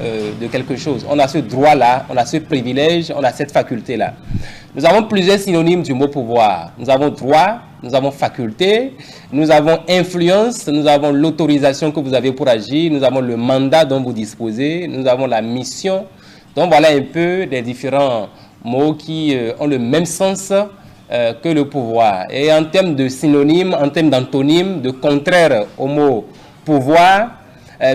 de quelque chose. On a ce droit-là, on a ce privilège, on a cette faculté-là. Nous avons plusieurs synonymes du mot pouvoir. Nous avons droit, nous avons faculté, nous avons influence, nous avons l'autorisation que vous avez pour agir, nous avons le mandat dont vous disposez, nous avons la mission. Donc voilà un peu les différents mots qui ont le même sens que le pouvoir. Et en termes de synonymes, en termes d'antonymes, de contraire au mot pouvoir,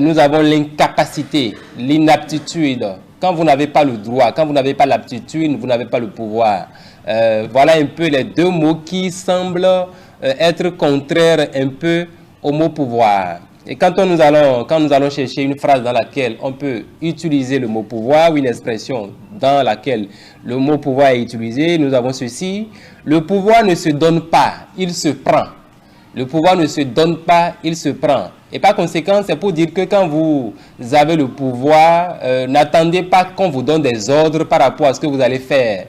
nous avons l'incapacité, l'inaptitude. Quand vous n'avez pas le droit, quand vous n'avez pas l'aptitude, vous n'avez pas le pouvoir. Voilà un peu les deux mots qui semblent être contraires un peu au mot pouvoir. Et quand nous allons chercher une phrase dans laquelle on peut utiliser le mot pouvoir ou une expression dans laquelle le mot pouvoir est utilisé, nous avons ceci. Le pouvoir ne se donne pas, il se prend. Le pouvoir ne se donne pas, il se prend. Et par conséquent, c'est pour dire que quand vous avez le pouvoir, n'attendez pas qu'on vous donne des ordres par rapport à ce que vous allez faire.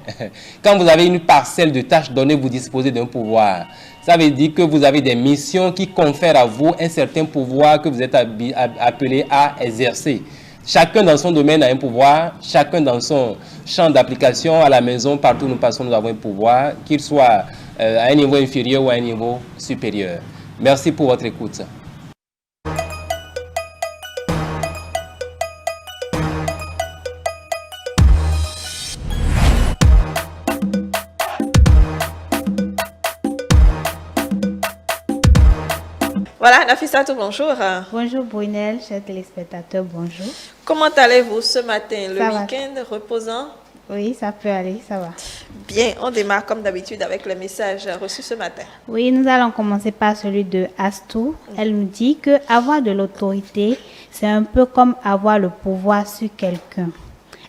Quand vous avez une parcelle de tâches données, vous disposez d'un pouvoir. Ça veut dire que vous avez des missions qui confèrent à vous un certain pouvoir que vous êtes appelé à exercer. Chacun dans son domaine a un pouvoir, chacun dans son champ d'application, à la maison, partout où nous passons, nous avons un pouvoir, qu'il soit à un niveau inférieur ou à un niveau supérieur. Merci pour votre écoute. Voilà, Nafissatou, bonjour. Bonjour Brunel, chers téléspectateurs, bonjour. Comment allez-vous ce matin? Le Ça week-end reposant? Oui, ça peut aller, ça va. Bien, on démarre comme d'habitude avec le message reçu ce matin. Oui, nous allons commencer par celui de Astou. Elle nous dit que avoir de l'autorité, c'est un peu comme avoir le pouvoir sur quelqu'un.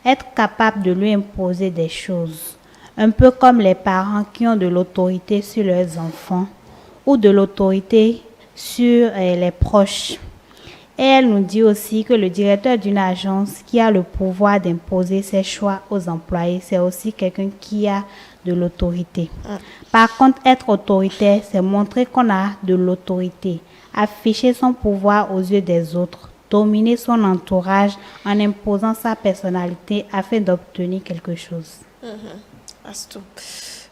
Être capable de lui imposer des choses. Un peu comme les parents qui ont de l'autorité sur leurs enfants ou de l'autorité sur les proches. Et elle nous dit aussi que le directeur d'une agence qui a le pouvoir d'imposer ses choix aux employés, c'est aussi quelqu'un qui a de l'autorité. Par contre, être autoritaire, c'est montrer qu'on a de l'autorité, afficher son pouvoir aux yeux des autres, dominer son entourage en imposant sa personnalité afin d'obtenir quelque chose. Astou.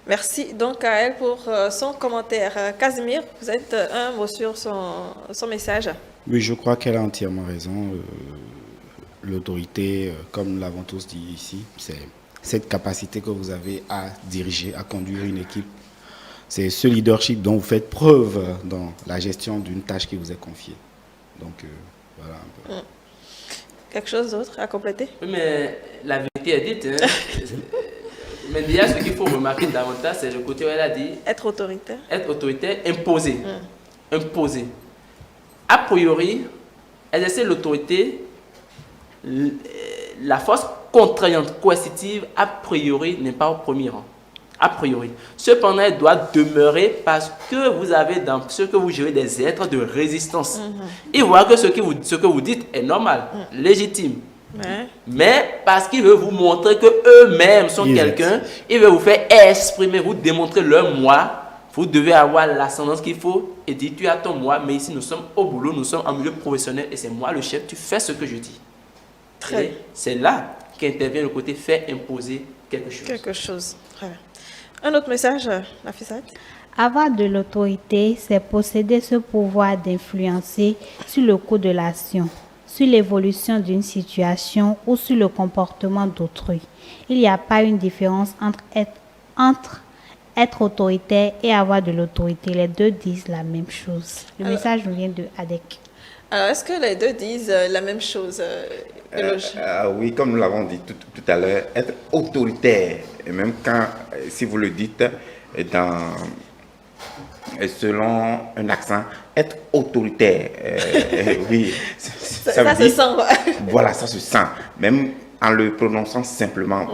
Merci donc à elle pour son commentaire. Casimir, vous êtes un mot sur son message. Oui, je crois qu'elle a entièrement raison. L'autorité, comme nous l'avons tous dit ici, c'est cette capacité que vous avez à diriger, à conduire une équipe. C'est ce leadership dont vous faites preuve dans la gestion d'une tâche qui vous est confiée. Donc, voilà un peu. Quelque chose d'autre à compléter? Oui, mais la vérité est dite. Hein. Mais déjà, ce qu'il faut remarquer davantage, c'est le côté où elle a dit... Être autoritaire. Être autoritaire, imposer. Imposer. A priori, exercer l'autorité, la force contraignante, coercitive, a priori, n'est pas au premier rang. A priori. Cependant, elle doit demeurer parce que vous avez dans ce que vous gérez des êtres de résistance. Et voir que ce que vous dites est normal, légitime. Mais parce qu'il veut vous montrer qu'eux-mêmes sont quelqu'un, il veut vous faire exprimer, vous démontrer leur moi Vous devez avoir l'ascendance qu'il faut et dire tu as ton moi, mais ici nous sommes au boulot, nous sommes en milieu professionnel et c'est moi le chef, tu fais ce que je dis. Très bien. C'est là qu'intervient le côté faire imposer quelque chose. Quelque chose. Très bien. Un autre message, Nafisat? Avoir de l'autorité, c'est posséder ce pouvoir d'influencer sur le cours de l'action, sur l'évolution d'une situation ou sur le comportement d'autrui. Il n'y a pas une différence entre être autoritaire et avoir de l'autorité. Les deux disent la même chose. Le message nous vient de Adek. Alors, est-ce que les deux disent la même chose, Eloge? Oui, comme nous l'avons dit tout à l'heure, être autoritaire, et même quand, si vous le dites selon un accent, être autoritaire, oui, ça veut se dire, sent, quoi. Voilà, ça se sent. Même en le prononçant simplement,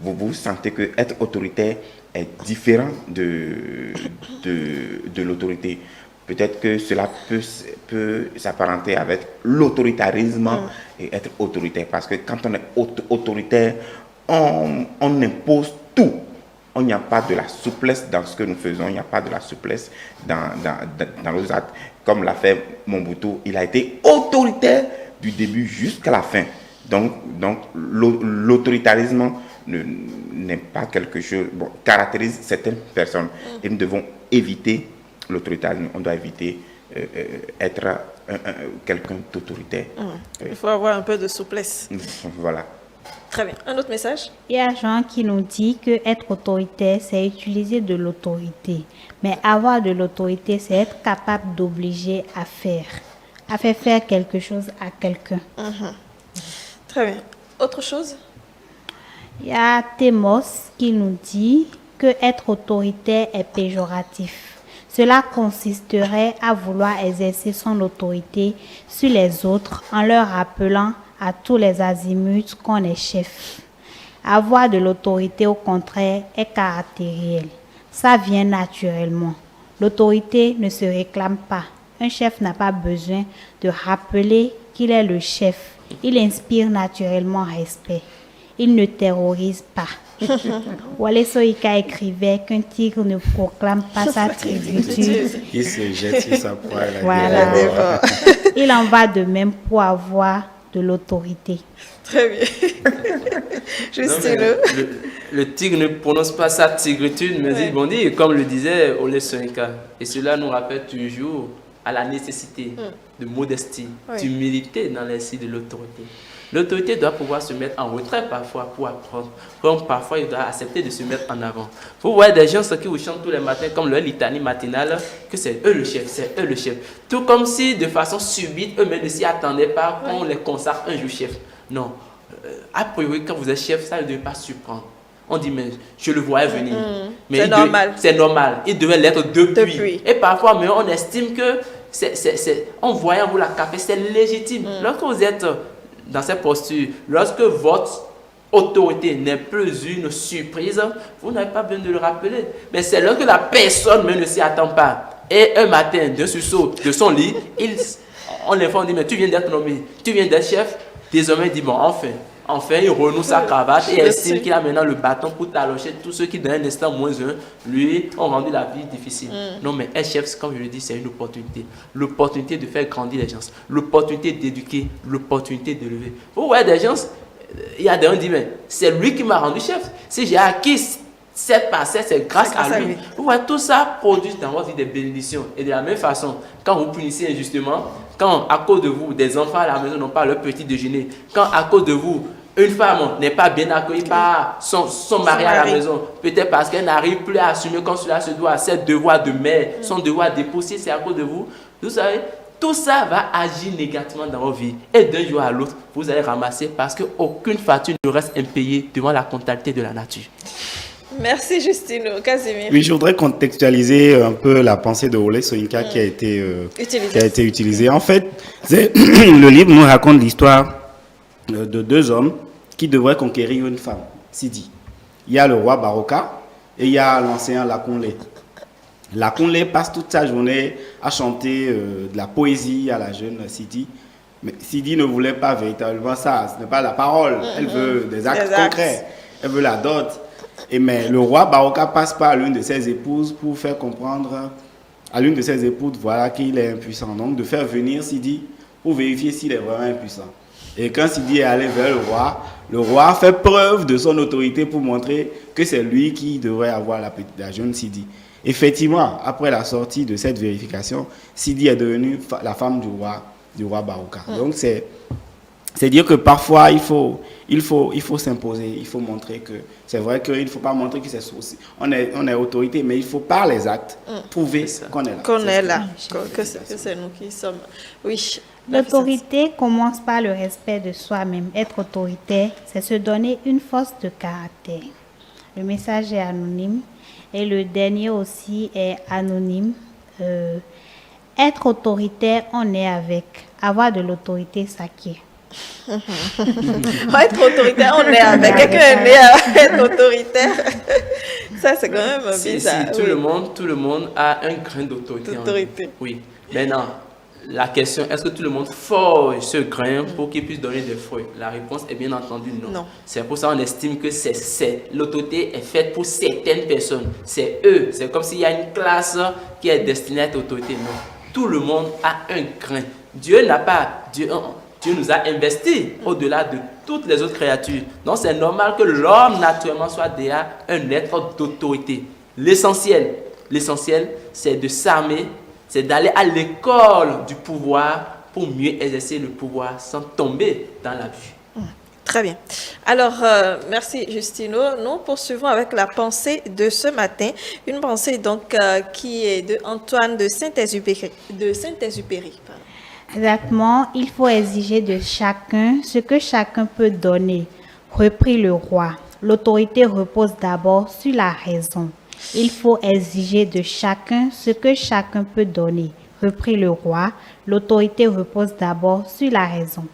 vous sentez que être autoritaire est différent de l'autorité. Peut-être que cela peut s'apparenter avec l'autoritarisme et être autoritaire. Parce que quand on est autoritaire, on impose tout. Il n'y a pas de la souplesse dans ce que nous faisons, il n'y a pas de la souplesse dans nos actes. Comme l'a fait Mobutu, il a été autoritaire du début jusqu'à la fin. Donc l'autoritarisme n'est pas quelque chose, caractérise certaines personnes. Et nous devons éviter l'autoritarisme, on doit éviter être quelqu'un d'autoritaire. Il faut avoir un peu de souplesse. Voilà. Très bien. Un autre message? Il y a Jean qui nous dit que être autoritaire, c'est utiliser de l'autorité. Mais avoir de l'autorité, c'est être capable d'obliger à faire quelque chose à quelqu'un. Très bien. Autre chose? Il y a Thémos qui nous dit que être autoritaire est péjoratif. Cela consisterait à vouloir exercer son autorité sur les autres en leur rappelant à tous les azimuts qu'on est chef. Avoir de l'autorité, au contraire, est caractériel. Ça vient naturellement. L'autorité ne se réclame pas. Un chef n'a pas besoin de rappeler qu'il est le chef. Il inspire naturellement respect. Il ne terrorise pas. Wale Soyinka écrivait qu'un tigre ne proclame pas sa tribitude. Il se jette sur sa proie. Voilà. Il en va de même pour avoir de l'autorité. Très bien. Le tigre ne prononce pas sa tigritude, mais il bondit, comme le disait Wale Soyinka. Et cela nous rappelle toujours à la nécessité de modestie, d'humilité dans l'exercice de l'autorité. L'autorité doit pouvoir se mettre en retrait parfois pour apprendre, comme parfois il doit accepter de se mettre en avant. Vous voyez des gens qui vous chantent tous les matins comme leur litanie matinale, que c'est eux le chef, c'est eux le chef. Tout comme si de façon subite, eux-mêmes ne s'y attendaient pas qu'on les consacre un jour chef. Non, a priori quand vous êtes chef, ça ne devait pas surprendre. On dit mais je le voyais venir. Mais c'est normal. C'est normal, il devait l'être depuis. Et parfois mais on estime que en voyant vous la café, c'est légitime. Lorsque vous êtes dans cette posture, lorsque votre autorité n'est plus une surprise, vous n'avez pas besoin de le rappeler. Mais c'est lorsque la personne même ne s'y attend pas. Et un matin, d'un sursaut de son lit, on l'informe, dit, mais tu viens d'être nommé, tu viens d'être chef. Désormais, il dit, bon, enfin, il renoue sa cravate et estime qu'il a maintenant le bâton pour talocher tous ceux qui, dans un instant moins un, lui, ont rendu la vie difficile. Non, mais un chef, comme je le dis, c'est une opportunité. L'opportunité de faire grandir les gens. L'opportunité d'éduquer. L'opportunité de lever. Vous voyez des gens, il y a des gens qui disent, mais c'est lui qui m'a rendu chef. Si j'ai acquis cette parcelle, c'est grâce à lui. Vous voyez, tout ça produit dans votre vie des bénédictions. Et de la même façon, quand vous punissez injustement, quand à cause de vous, des enfants à la maison n'ont pas leur petit déjeuner, quand à cause de vous, une femme n'est pas bien accueillie par son mari à la maison, peut-être parce qu'elle n'arrive plus à assumer comme cela se doit, ses devoirs de mère, son devoir d'époux, si c'est à cause de vous, vous savez, tout ça va agir négativement dans votre vie. Et d'un jour à l'autre, vous allez ramasser parce qu'aucune facture ne reste impayée devant la comptabilité de la nature. Merci Justine. Casimir. Oui, je voudrais contextualiser un peu la pensée de Wale Soyinka qui a été utilisée. En fait, le livre nous raconte l'histoire de deux hommes qui devraient conquérir une femme, Sidi. Il y a le roi Baroka et il y a l'enseignant Lakunle. Lakunle passe toute sa journée à chanter de la poésie à la jeune Sidi. Mais Sidi ne voulait pas véritablement ça, ce n'est pas la parole, elle veut des actes concrets, elle veut la dot. Mais le roi Baroka passe par l'une de ses épouses pour faire comprendre à l'une de ses épouses, voilà, qu'il est impuissant. Donc de faire venir Sidi pour vérifier s'il est vraiment impuissant. Et quand Sidi est allé vers le roi fait preuve de son autorité pour montrer que c'est lui qui devrait avoir la jeune Sidi. Effectivement, après la sortie de cette vérification, Sidi est devenue la femme du roi Baroka. Donc c'est dire que parfois il faut s'imposer, il faut montrer que c'est vrai qu'il ne faut pas montrer que on est autorité, mais il faut par les actes prouver qu'on est là. Qu'on est là, que c'est nous qui sommes. Oui. L'autorité commence par le respect de soi-même. Être autoritaire, c'est se donner une force de caractère. Le message est anonyme et le dernier aussi est anonyme. Être autoritaire, on est avec. Avoir de l'autorité, ça qui est. Être autoritaire, on est avec. Quelqu'un est né à être autoritaire. Ça, c'est quand même bizarre. Tout le monde a un grain d'autorité. Oui. Maintenant, la question, est-ce que tout le monde forge ce grain pour qu'il puisse donner des fruits? La réponse est bien entendu non. C'est pour ça qu'on estime que l'autorité est faite pour certaines personnes. C'est eux. C'est comme s'il y a une classe qui est destinée à être autorité. Non. Tout le monde a un grain. Dieu nous a investis au-delà de toutes les autres créatures. Donc c'est normal que l'homme naturellement soit déjà un être d'autorité. L'essentiel, c'est de s'armer, c'est d'aller à l'école du pouvoir pour mieux exercer le pouvoir sans tomber dans l'abus. Très bien. Alors, merci Justino. Nous poursuivons avec la pensée de ce matin. Une pensée donc qui est de Antoine de Saint-Exupéry. Exactement, il faut exiger de chacun ce que chacun peut donner. Reprit le roi. L'autorité repose d'abord sur la raison. Il faut exiger de chacun ce que chacun peut donner. Reprit le roi. L'autorité repose d'abord sur la raison.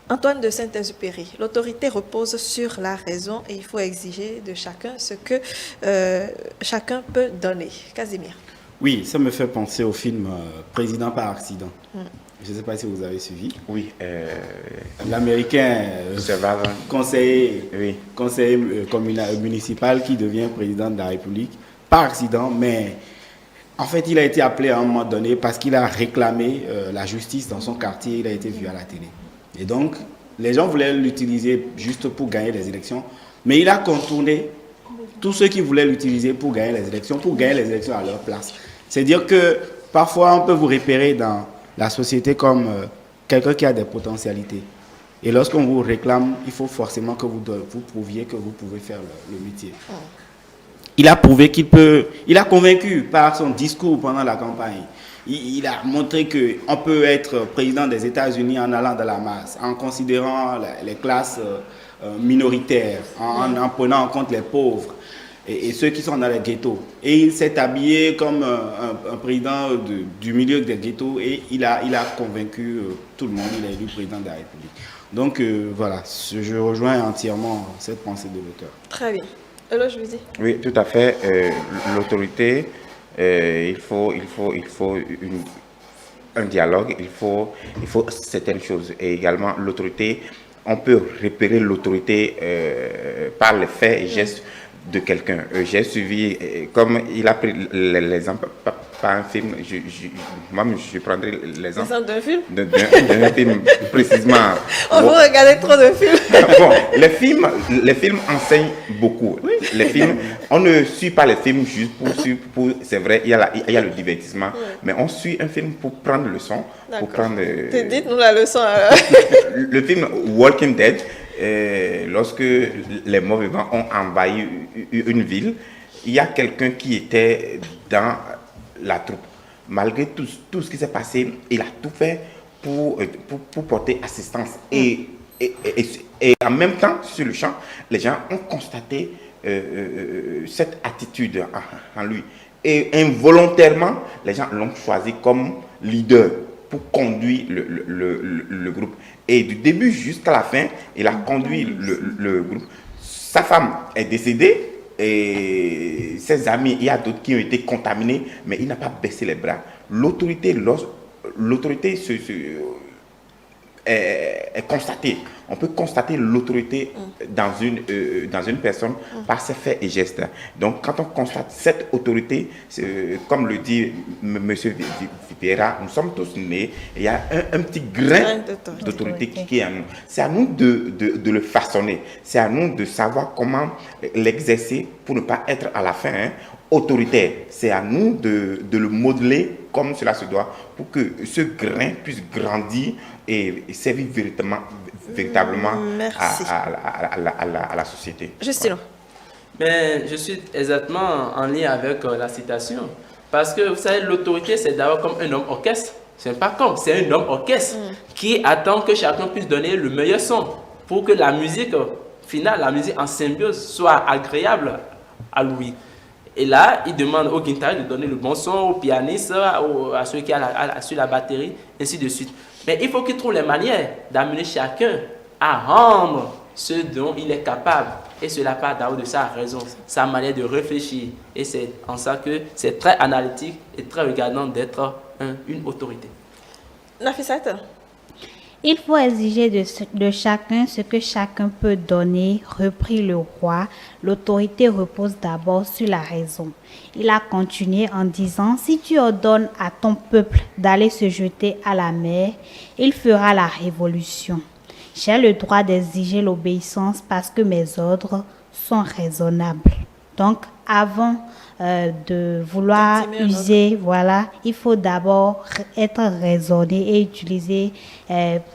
Antoine de Saint-Exupéry, l'autorité repose sur la raison et il faut exiger de chacun ce que chacun peut donner. Casimir. Oui, ça me fait penser au film Président par accident. Je ne sais pas si vous avez suivi. Oui. L'Américain conseiller municipal qui devient président de la République par accident, mais en fait, il a été appelé à un moment donné parce qu'il a réclamé la justice dans son quartier. Il a été vu à la télé. Et donc, les gens voulaient l'utiliser juste pour gagner les élections, mais il a contourné tous ceux qui voulaient l'utiliser pour gagner les élections à leur place. C'est-à-dire que parfois, on peut vous repérer dans la société comme quelqu'un qui a des potentialités. Et lorsqu'on vous réclame, il faut forcément que vous prouviez que vous pouvez faire le métier. Il a prouvé il a convaincu par son discours pendant la campagne. Il a montré qu'on peut être président des États-Unis en allant dans la masse, en considérant les classes minoritaires, en prenant en compte les pauvres et ceux qui sont dans les ghettos. Et il s'est habillé comme un président du milieu des ghettos et il a convaincu tout le monde. Il est élu président de la République. Donc voilà, je rejoins entièrement cette pensée de l'auteur. Très bien. Alors, je vous dis. Oui, tout à fait. L'autorité, il faut un dialogue, il faut certaines choses. Et également, l'autorité, on peut repérer l'autorité par les faits et gestes de quelqu'un. J'ai suivi, comme il a pris l'exemple, pas un film, moi-même je prendrai l'exemple d'un film d'un film précisément. On vous regardez trop de films. Bon, les films enseignent beaucoup. Oui. Les films, on ne suit pas les films juste pour c'est vrai, il y a le divertissement, mais on suit un film pour prendre leçon. Dites-nous la leçon alors. Le film Walking Dead, lorsque les mauvais vents ont envahi une ville, il y a quelqu'un qui était dans la troupe. Malgré tout ce qui s'est passé, il a tout fait pour porter assistance. Et en même temps, sur le champ, les gens ont constaté cette attitude en lui. Et involontairement, les gens l'ont choisi comme leader pour conduire le groupe. Et du début jusqu'à la fin, il a conduit le groupe. Sa femme est décédée et ses amis, il y a d'autres qui ont été contaminés, mais il n'a pas baissé les bras. L'autorité est constatée on peut constater l'autorité dans une personne par ses faits et gestes. Donc, quand on constate cette autorité, comme le dit M. Vieira, nous sommes tous nés, il y a un petit grain d'autorité qui est en nous. C'est à nous de le façonner, c'est à nous de savoir comment l'exercer pour ne pas être à la fin autoritaire. C'est à nous de le modeler comme cela se doit pour que ce grain puisse grandir et servir véritablement à la société. Justino. Mais je suis exactement en lien avec la citation. Parce que vous savez, l'autorité, c'est d'abord comme un homme orchestre. Ce n'est pas comme, c'est un homme orchestre qui attend que chacun puisse donner le meilleur son pour que la musique finale, la musique en symbiose, soit agréable à lui. Et là, il demande au guitariste de donner le bon son, au pianiste, à ceux qui sur la batterie, ainsi de suite. Mais il faut qu'il trouve les manières d'amener chacun à rendre ce dont il est capable. Et cela part d'abord de sa raison, sa manière de réfléchir. Et c'est en ça que c'est très analytique et très regardant d'être une autorité. Nafisat. Il faut exiger de chacun ce que chacun peut donner, reprit le roi. L'autorité repose d'abord sur la raison. Il a continué en disant, si tu ordonnes à ton peuple d'aller se jeter à la mer, il fera la révolution. J'ai le droit d'exiger l'obéissance parce que mes ordres sont raisonnables. Donc, avant de vouloir user, voilà, il faut d'abord être raisonné et utiliser.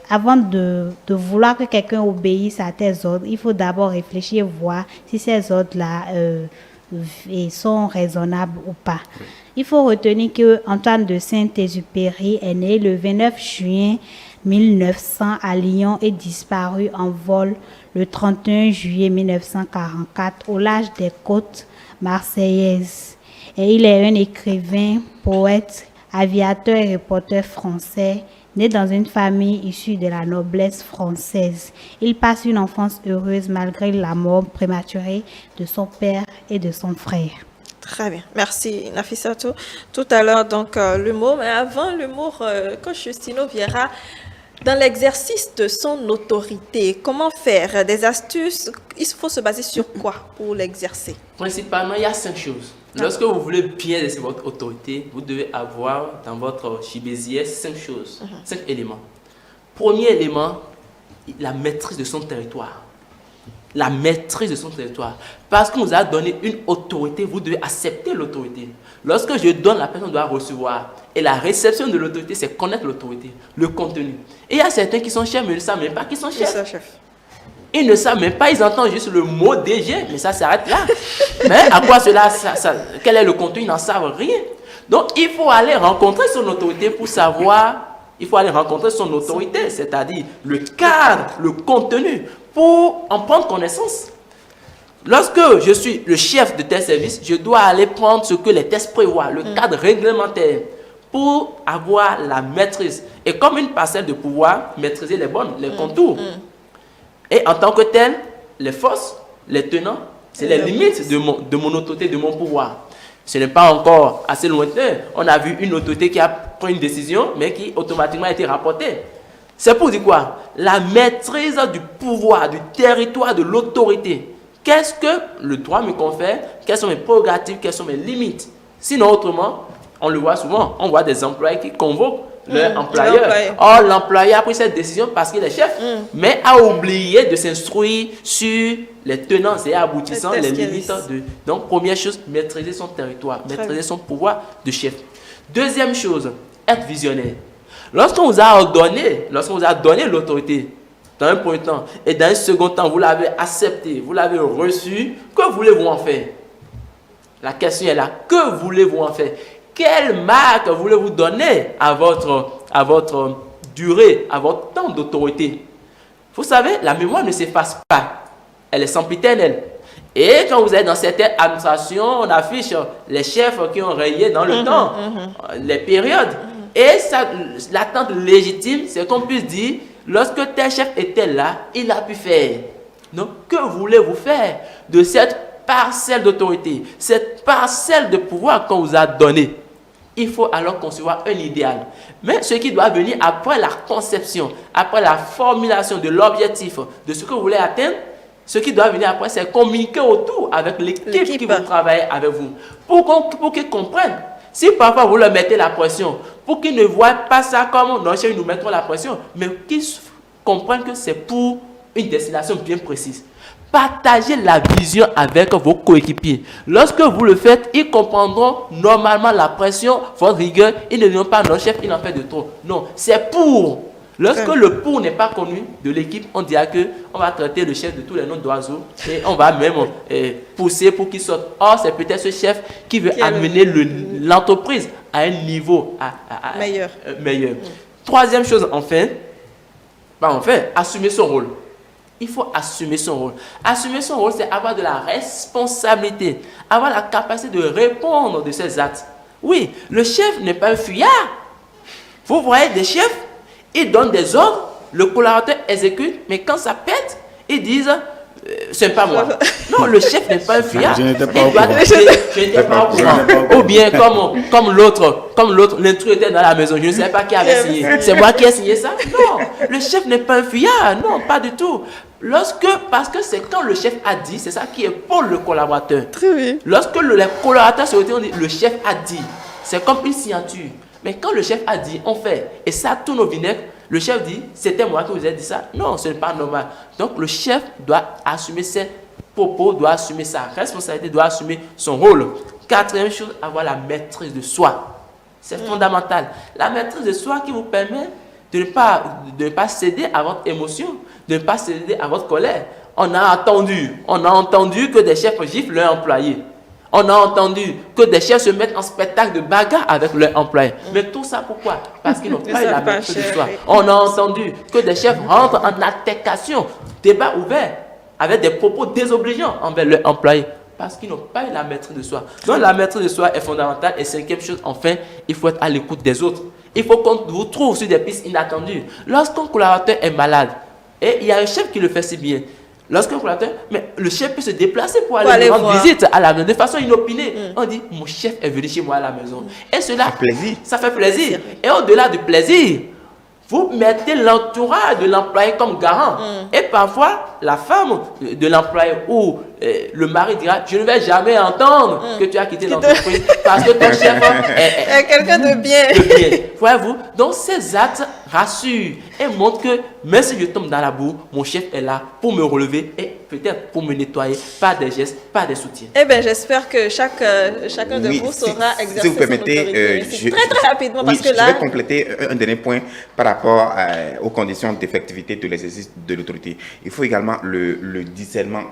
Avant de vouloir que quelqu'un obéisse à tes ordres, il faut d'abord réfléchir, voir si ces ordres-là sont raisonnables ou pas. Il faut retenir que Antoine de Saint-Exupéry est né le 29 juin 1900 à Lyon et disparu en vol le 31 juillet 1944 au large des côtes marseillaises. Et il est un écrivain, poète, aviateur et reporter français, né dans une famille issue de la noblesse française. Il passe une enfance heureuse malgré la mort prématurée de son père et de son frère. Très bien, merci Nafissatou. Tout à l'heure, donc, l'humour, mais avant l'humour, Coach Justino Vieira, dans l'exercice de son autorité, comment faire? Des astuces, il faut se baser sur quoi pour l'exercer? Principalement, il y a 5 choses. Lorsque vous voulez bien exercer votre autorité, vous devez avoir dans votre chibésier 5 choses, 5 éléments. Premier élément, la maîtrise de son territoire. La maîtrise de son territoire. Parce qu'on vous a donné une autorité, vous devez accepter l'autorité. Lorsque je donne, la personne doit recevoir. Et la réception de l'autorité, c'est connaître l'autorité, le contenu. Et il y a certains qui sont chefs, mais ils ne savent même pas qu'ils sont chefs. Ils ne savent même pas, ils entendent juste le mot DG, mais ça s'arrête là. Mais à quoi cela, quel est le contenu, ils n'en savent rien. Donc il faut aller rencontrer son autorité pour savoir, il faut aller rencontrer son autorité, c'est-à-dire le cadre, le contenu, pour en prendre connaissance. Lorsque je suis le chef de tel service, je dois aller prendre ce que les textes prévoient, le cadre réglementaire, pour avoir la maîtrise. Et comme une parcelle de pouvoir, maîtriser les bornes, les contours. Et en tant que tel, les forces, les tenants, c'est les limites de mon autorité, de mon pouvoir. Ce n'est pas encore assez lointain. On a vu une autorité qui a pris une décision, mais qui automatiquement a été rapportée. C'est pour dire quoi? La maîtrise du pouvoir, du territoire, de l'autorité. Qu'est-ce que le droit me confère? Quelles sont mes prérogatives? Quelles sont mes limites? Sinon, autrement, on le voit souvent, on voit des employés qui convoquent leur employeur. Or, l'employeur a pris cette décision parce qu'il est chef, mais a oublié de s'instruire sur les tenants et aboutissants, les limites. Donc, première chose, maîtriser son territoire, maîtriser son pouvoir de chef. Deuxième chose, être visionnaire. Lorsqu'on vous a ordonné, lorsqu'on vous a donné l'autorité, dans un premier temps, et dans un second temps, vous l'avez accepté, vous l'avez reçu, que voulez-vous en faire? La question est là, que voulez-vous en faire? Quelle marque voulez-vous donner à votre durée, à votre temps d'autorité? Vous savez, la mémoire ne s'efface pas. Elle est sempiternelle. Et quand vous êtes dans certaines administrations, on affiche les chefs qui ont rayé dans le temps, les périodes. Et l'attente légitime, c'est qu'on puisse dire, lorsque tel chef était là, il a pu faire. Donc, que voulez-vous faire de cette parcelle d'autorité, cette parcelle de pouvoir qu'on vous a donnée? Il faut alors concevoir un idéal. Mais ce qui doit venir après la conception, après la formulation de l'objectif, de ce que vous voulez atteindre, ce qui doit venir après, c'est communiquer autour avec l'équipe qui vous travaille avec vous. Pour qu'ils comprennent. Si parfois vous leur mettez la pression, pour qu'ils ne voient pas ça comme non, chef, nous mettrons la pression, mais qu'ils comprennent que c'est pour une destination bien précise. Partagez la vision avec vos coéquipiers. Lorsque vous le faites, ils comprendront normalement la pression, votre rigueur. Ils ne diront pas non, chef, il en fait de trop. Non, c'est pour. Lorsque le pour n'est pas connu de l'équipe, on dira qu'on va traiter le chef de tous les noms d'oiseaux et on va même pousser pour qu'il sorte. Or, c'est peut-être ce chef qui veut amener l'entreprise à un niveau meilleur. Troisième chose, enfin, assumer son rôle. Il faut assumer son rôle. Assumer son rôle, c'est avoir de la responsabilité, avoir la capacité de répondre de ses actes. Oui, le chef n'est pas un fuyard. Vous voyez des chefs, ils donnent des ordres, le collaborateur exécute, mais quand ça pète, ils disent c'est pas moi. Non, le chef n'est pas un fuyard. Je n'étais pas au courant. Ou bien comme l'autre, l'intrus était dans la maison, je ne sais pas qui avait signé. C'est moi qui ai signé ça? Non, le chef n'est pas un fuyard. Non, pas du tout. Parce que c'est quand le chef a dit, c'est ça qui est pour le collaborateur. Très bien. Lorsque les collaborateurs se retrouvent, on dit le chef a dit. C'est comme une signature. Mais quand le chef a dit, on fait. Et ça tourne au vinaigre. Le chef dit, c'était moi qui vous ai dit ça. Non, ce n'est pas normal. Donc le chef doit assumer ses propos, doit assumer sa responsabilité, doit assumer son rôle. Quatrième chose, avoir la maîtrise de soi. C'est fondamental. La maîtrise de soi qui vous permet de ne pas céder à votre émotion, de ne pas céder à votre colère. On a entendu que des chefs giflent leurs employés. On a entendu que des chefs se mettent en spectacle de bagarre avec leurs employés. Mais tout ça pourquoi? Parce qu'ils n'ont pas eu la maîtrise de soi. On a entendu que des chefs rentrent en altercation, débat ouvert, avec des propos désobligeants envers leurs employés. Parce qu'ils n'ont pas eu la maîtrise de soi. Donc la maîtrise de soi est fondamentale. Et cinquième chose, enfin, il faut être à l'écoute des autres. Il faut qu'on vous trouve sur des pistes inattendues. Lorsqu'un collaborateur est malade, et il y a un chef qui le fait si bien, lorsqu'un collaborateur, mais le chef peut se déplacer pour aller rendre visite à la maison de façon inopinée. On dit, mon chef est venu chez moi à la maison. Et cela, ça fait plaisir. Et au-delà du plaisir, vous mettez l'entourage de l'employé comme garant. Et parfois, la femme de l'employé ou le mari dira, je ne vais jamais entendre que tu as quitté l'entreprise parce que ton chef est quelqu'un de bien. Voyez-vous, donc ces actes rassurent et montrent que même si je tombe dans la boue, mon chef est là pour me relever et peut-être pour me nettoyer par des gestes, par des soutiens. Eh bien, j'espère que chacun de vous saura exercer si vous permettez, très rapidement, parce que là... Je vais compléter un dernier point par rapport aux conditions d'effectivité de l'exercice de l'autorité. Il faut également le discernement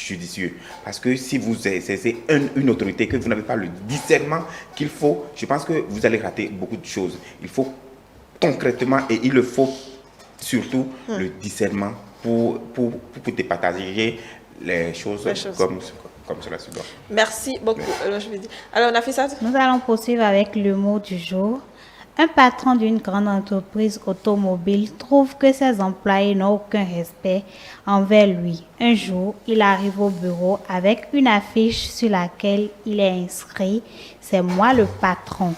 judicieux. Parce que si vous exercez une autorité, que vous n'avez pas le discernement qu'il faut, je pense que vous allez rater beaucoup de choses. Il faut concrètement, et il le faut surtout le discernement pour départager les choses comme cela se doit. Merci beaucoup. Alors, Nafisat, nous allons poursuivre avec le mot du jour. Un patron d'une grande entreprise automobile trouve que ses employés n'ont aucun respect envers lui. Un jour, il arrive au bureau avec une affiche sur laquelle il est inscrit « C'est moi le patron ».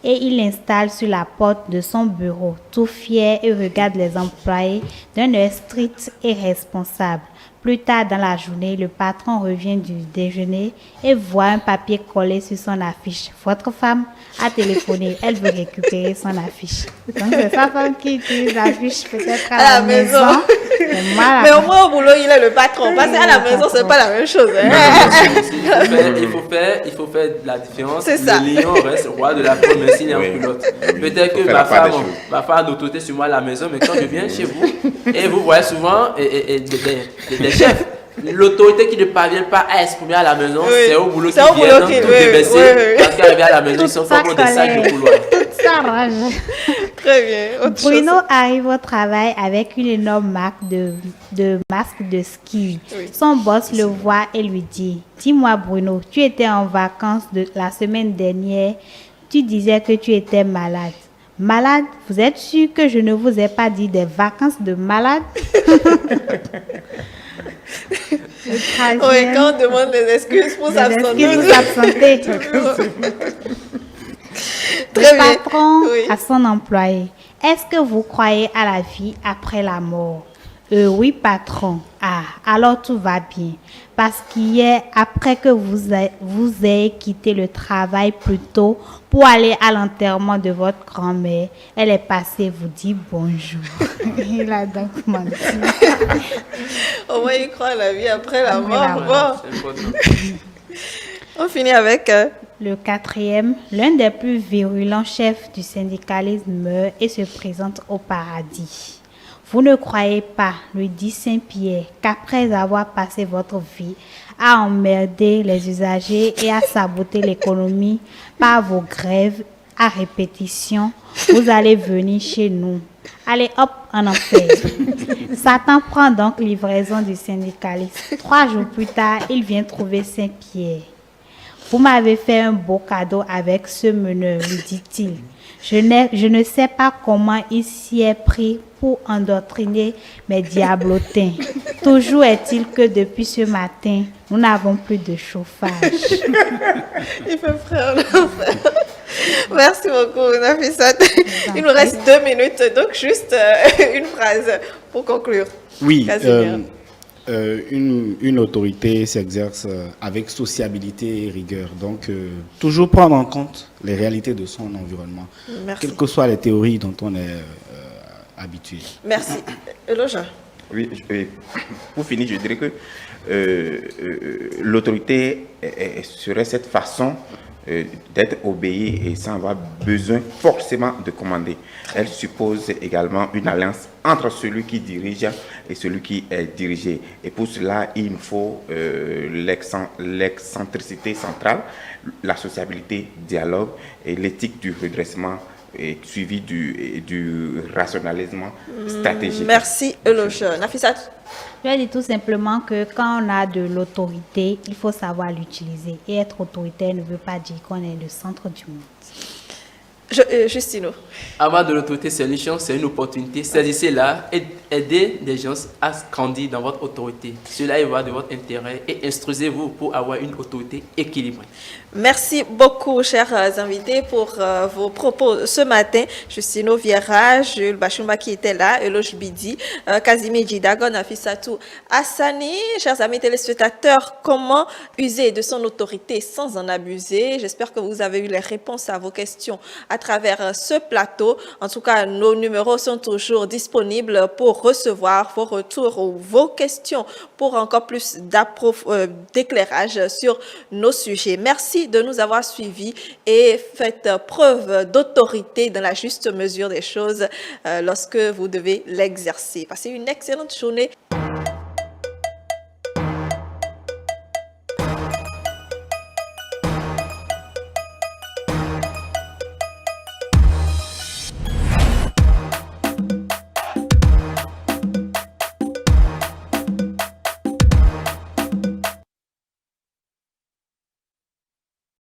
Et il l'installe sur la porte de son bureau, tout fier, et regarde les employés d'un œil strict et responsable. Plus tard dans la journée, le patron revient du déjeuner et voit un papier collé sur son affiche. Votre femme a téléphoné, elle veut récupérer son affiche. Donc c'est sa femme qui utilise l'affiche peut-être à la maison. Mais au moins au boulot, il est le patron. Parce qu'à la maison, c'est pas la même chose. Il faut faire la différence. C'est ça. Le lion reste roi de la pomme, mais s'il est en culotte. Peut-être que ma femme a l'autorité sur moi à la maison, mais quand je viens chez vous, et vous voyez souvent des chefs, l'autorité qui ne parvient pas à exprimer à la maison, c'est au boulot qu'ils viennent tout débaisser. Parce qu'arriver à la maison, ils sont comme des sacs de couloir. Ça rage. Très bien. Bruno arrive au travail avec une énorme marque de masque de ski. Son boss le voit et lui dit, « Dis-moi Bruno, tu étais en vacances la semaine dernière, tu disais que tu étais malade. » Malade? Vous êtes sûr que je ne vous ai pas dit des vacances de malade? Oui, quand on demande des excuses pour s'absenter. Très Le bien. patron Oui. à son employé. Est-ce que vous croyez à la vie après la mort? Oui, patron. Ah, alors tout va bien. Parce qu'hier, après que vous ayez quitté le travail plus tôt pour aller à l'enterrement de votre grand-mère, elle est passée vous dire bonjour. Il a donc menti. Au moins, il croit à la vie après la Après la mort. mort. Bon, C'est important. on finit avec... Le quatrième, l'un des plus virulents chefs du syndicalisme meurt et se présente au paradis. Vous ne croyez pas, lui dit Saint-Pierre, qu'après avoir passé votre vie à emmerder les usagers et à saboter l'économie par vos grèves à répétition, vous allez venir chez nous. Allez hop, en enfer. Satan prend donc livraison du syndicaliste. 3 jours plus tard, il vient trouver Saint-Pierre. Vous m'avez fait un beau cadeau avec ce meneur, lui dit-il. Je ne sais pas comment il s'y est pris pour endoctriner mes diablotins. Toujours est-il que depuis ce matin, nous n'avons plus de chauffage. Il fait frère l'enfer. Merci beaucoup, Nafisat. Il nous reste 2 minutes, donc juste une phrase pour conclure. Oui, Casimir. une autorité s'exerce avec sociabilité et rigueur. Donc, toujours prendre en compte les réalités de son environnement, Merci. quelles que soient les théories dont on est habitué. Merci. Eloja. Oui, pour finir, je dirais que l'autorité serait cette façon d'être obéie et sans avoir besoin forcément de commander. Elle suppose également une alliance entre celui qui dirige et celui qui est dirigé. Et pour cela, il faut l'excentricité centrale, la sociabilité, dialogue et l'éthique du redressement et suivi du rationalisme stratégique. Merci, Eloja. Nafisat. Je dis tout simplement que quand on a de l'autorité, il faut savoir l'utiliser. Et être autoritaire ne veut pas dire qu'on est le centre du monde. Justino. Avoir de l'autorité, c'est une chance, c'est une opportunité. Saisissez-la et aidez des gens à grandir dans votre autorité. Cela y va de votre intérêt et instruisez-vous pour avoir une autorité équilibrée. Merci beaucoup, chers invités, pour vos propos ce matin. Justino Vieira, Jules Bachumba qui était là, Eloge Bidi, Casimir Djidagon, Nafissatou Hassani. Chers amis téléspectateurs, comment user de son autorité sans en abuser? J'espère que vous avez eu les réponses à vos questions à travers ce plateau. En tout cas, nos numéros sont toujours disponibles pour recevoir vos retours ou vos questions pour encore plus d'éclairage sur nos sujets. Merci de nous avoir suivis et faites preuve d'autorité dans la juste mesure des choses lorsque vous devez l'exercer. Passez une excellente journée.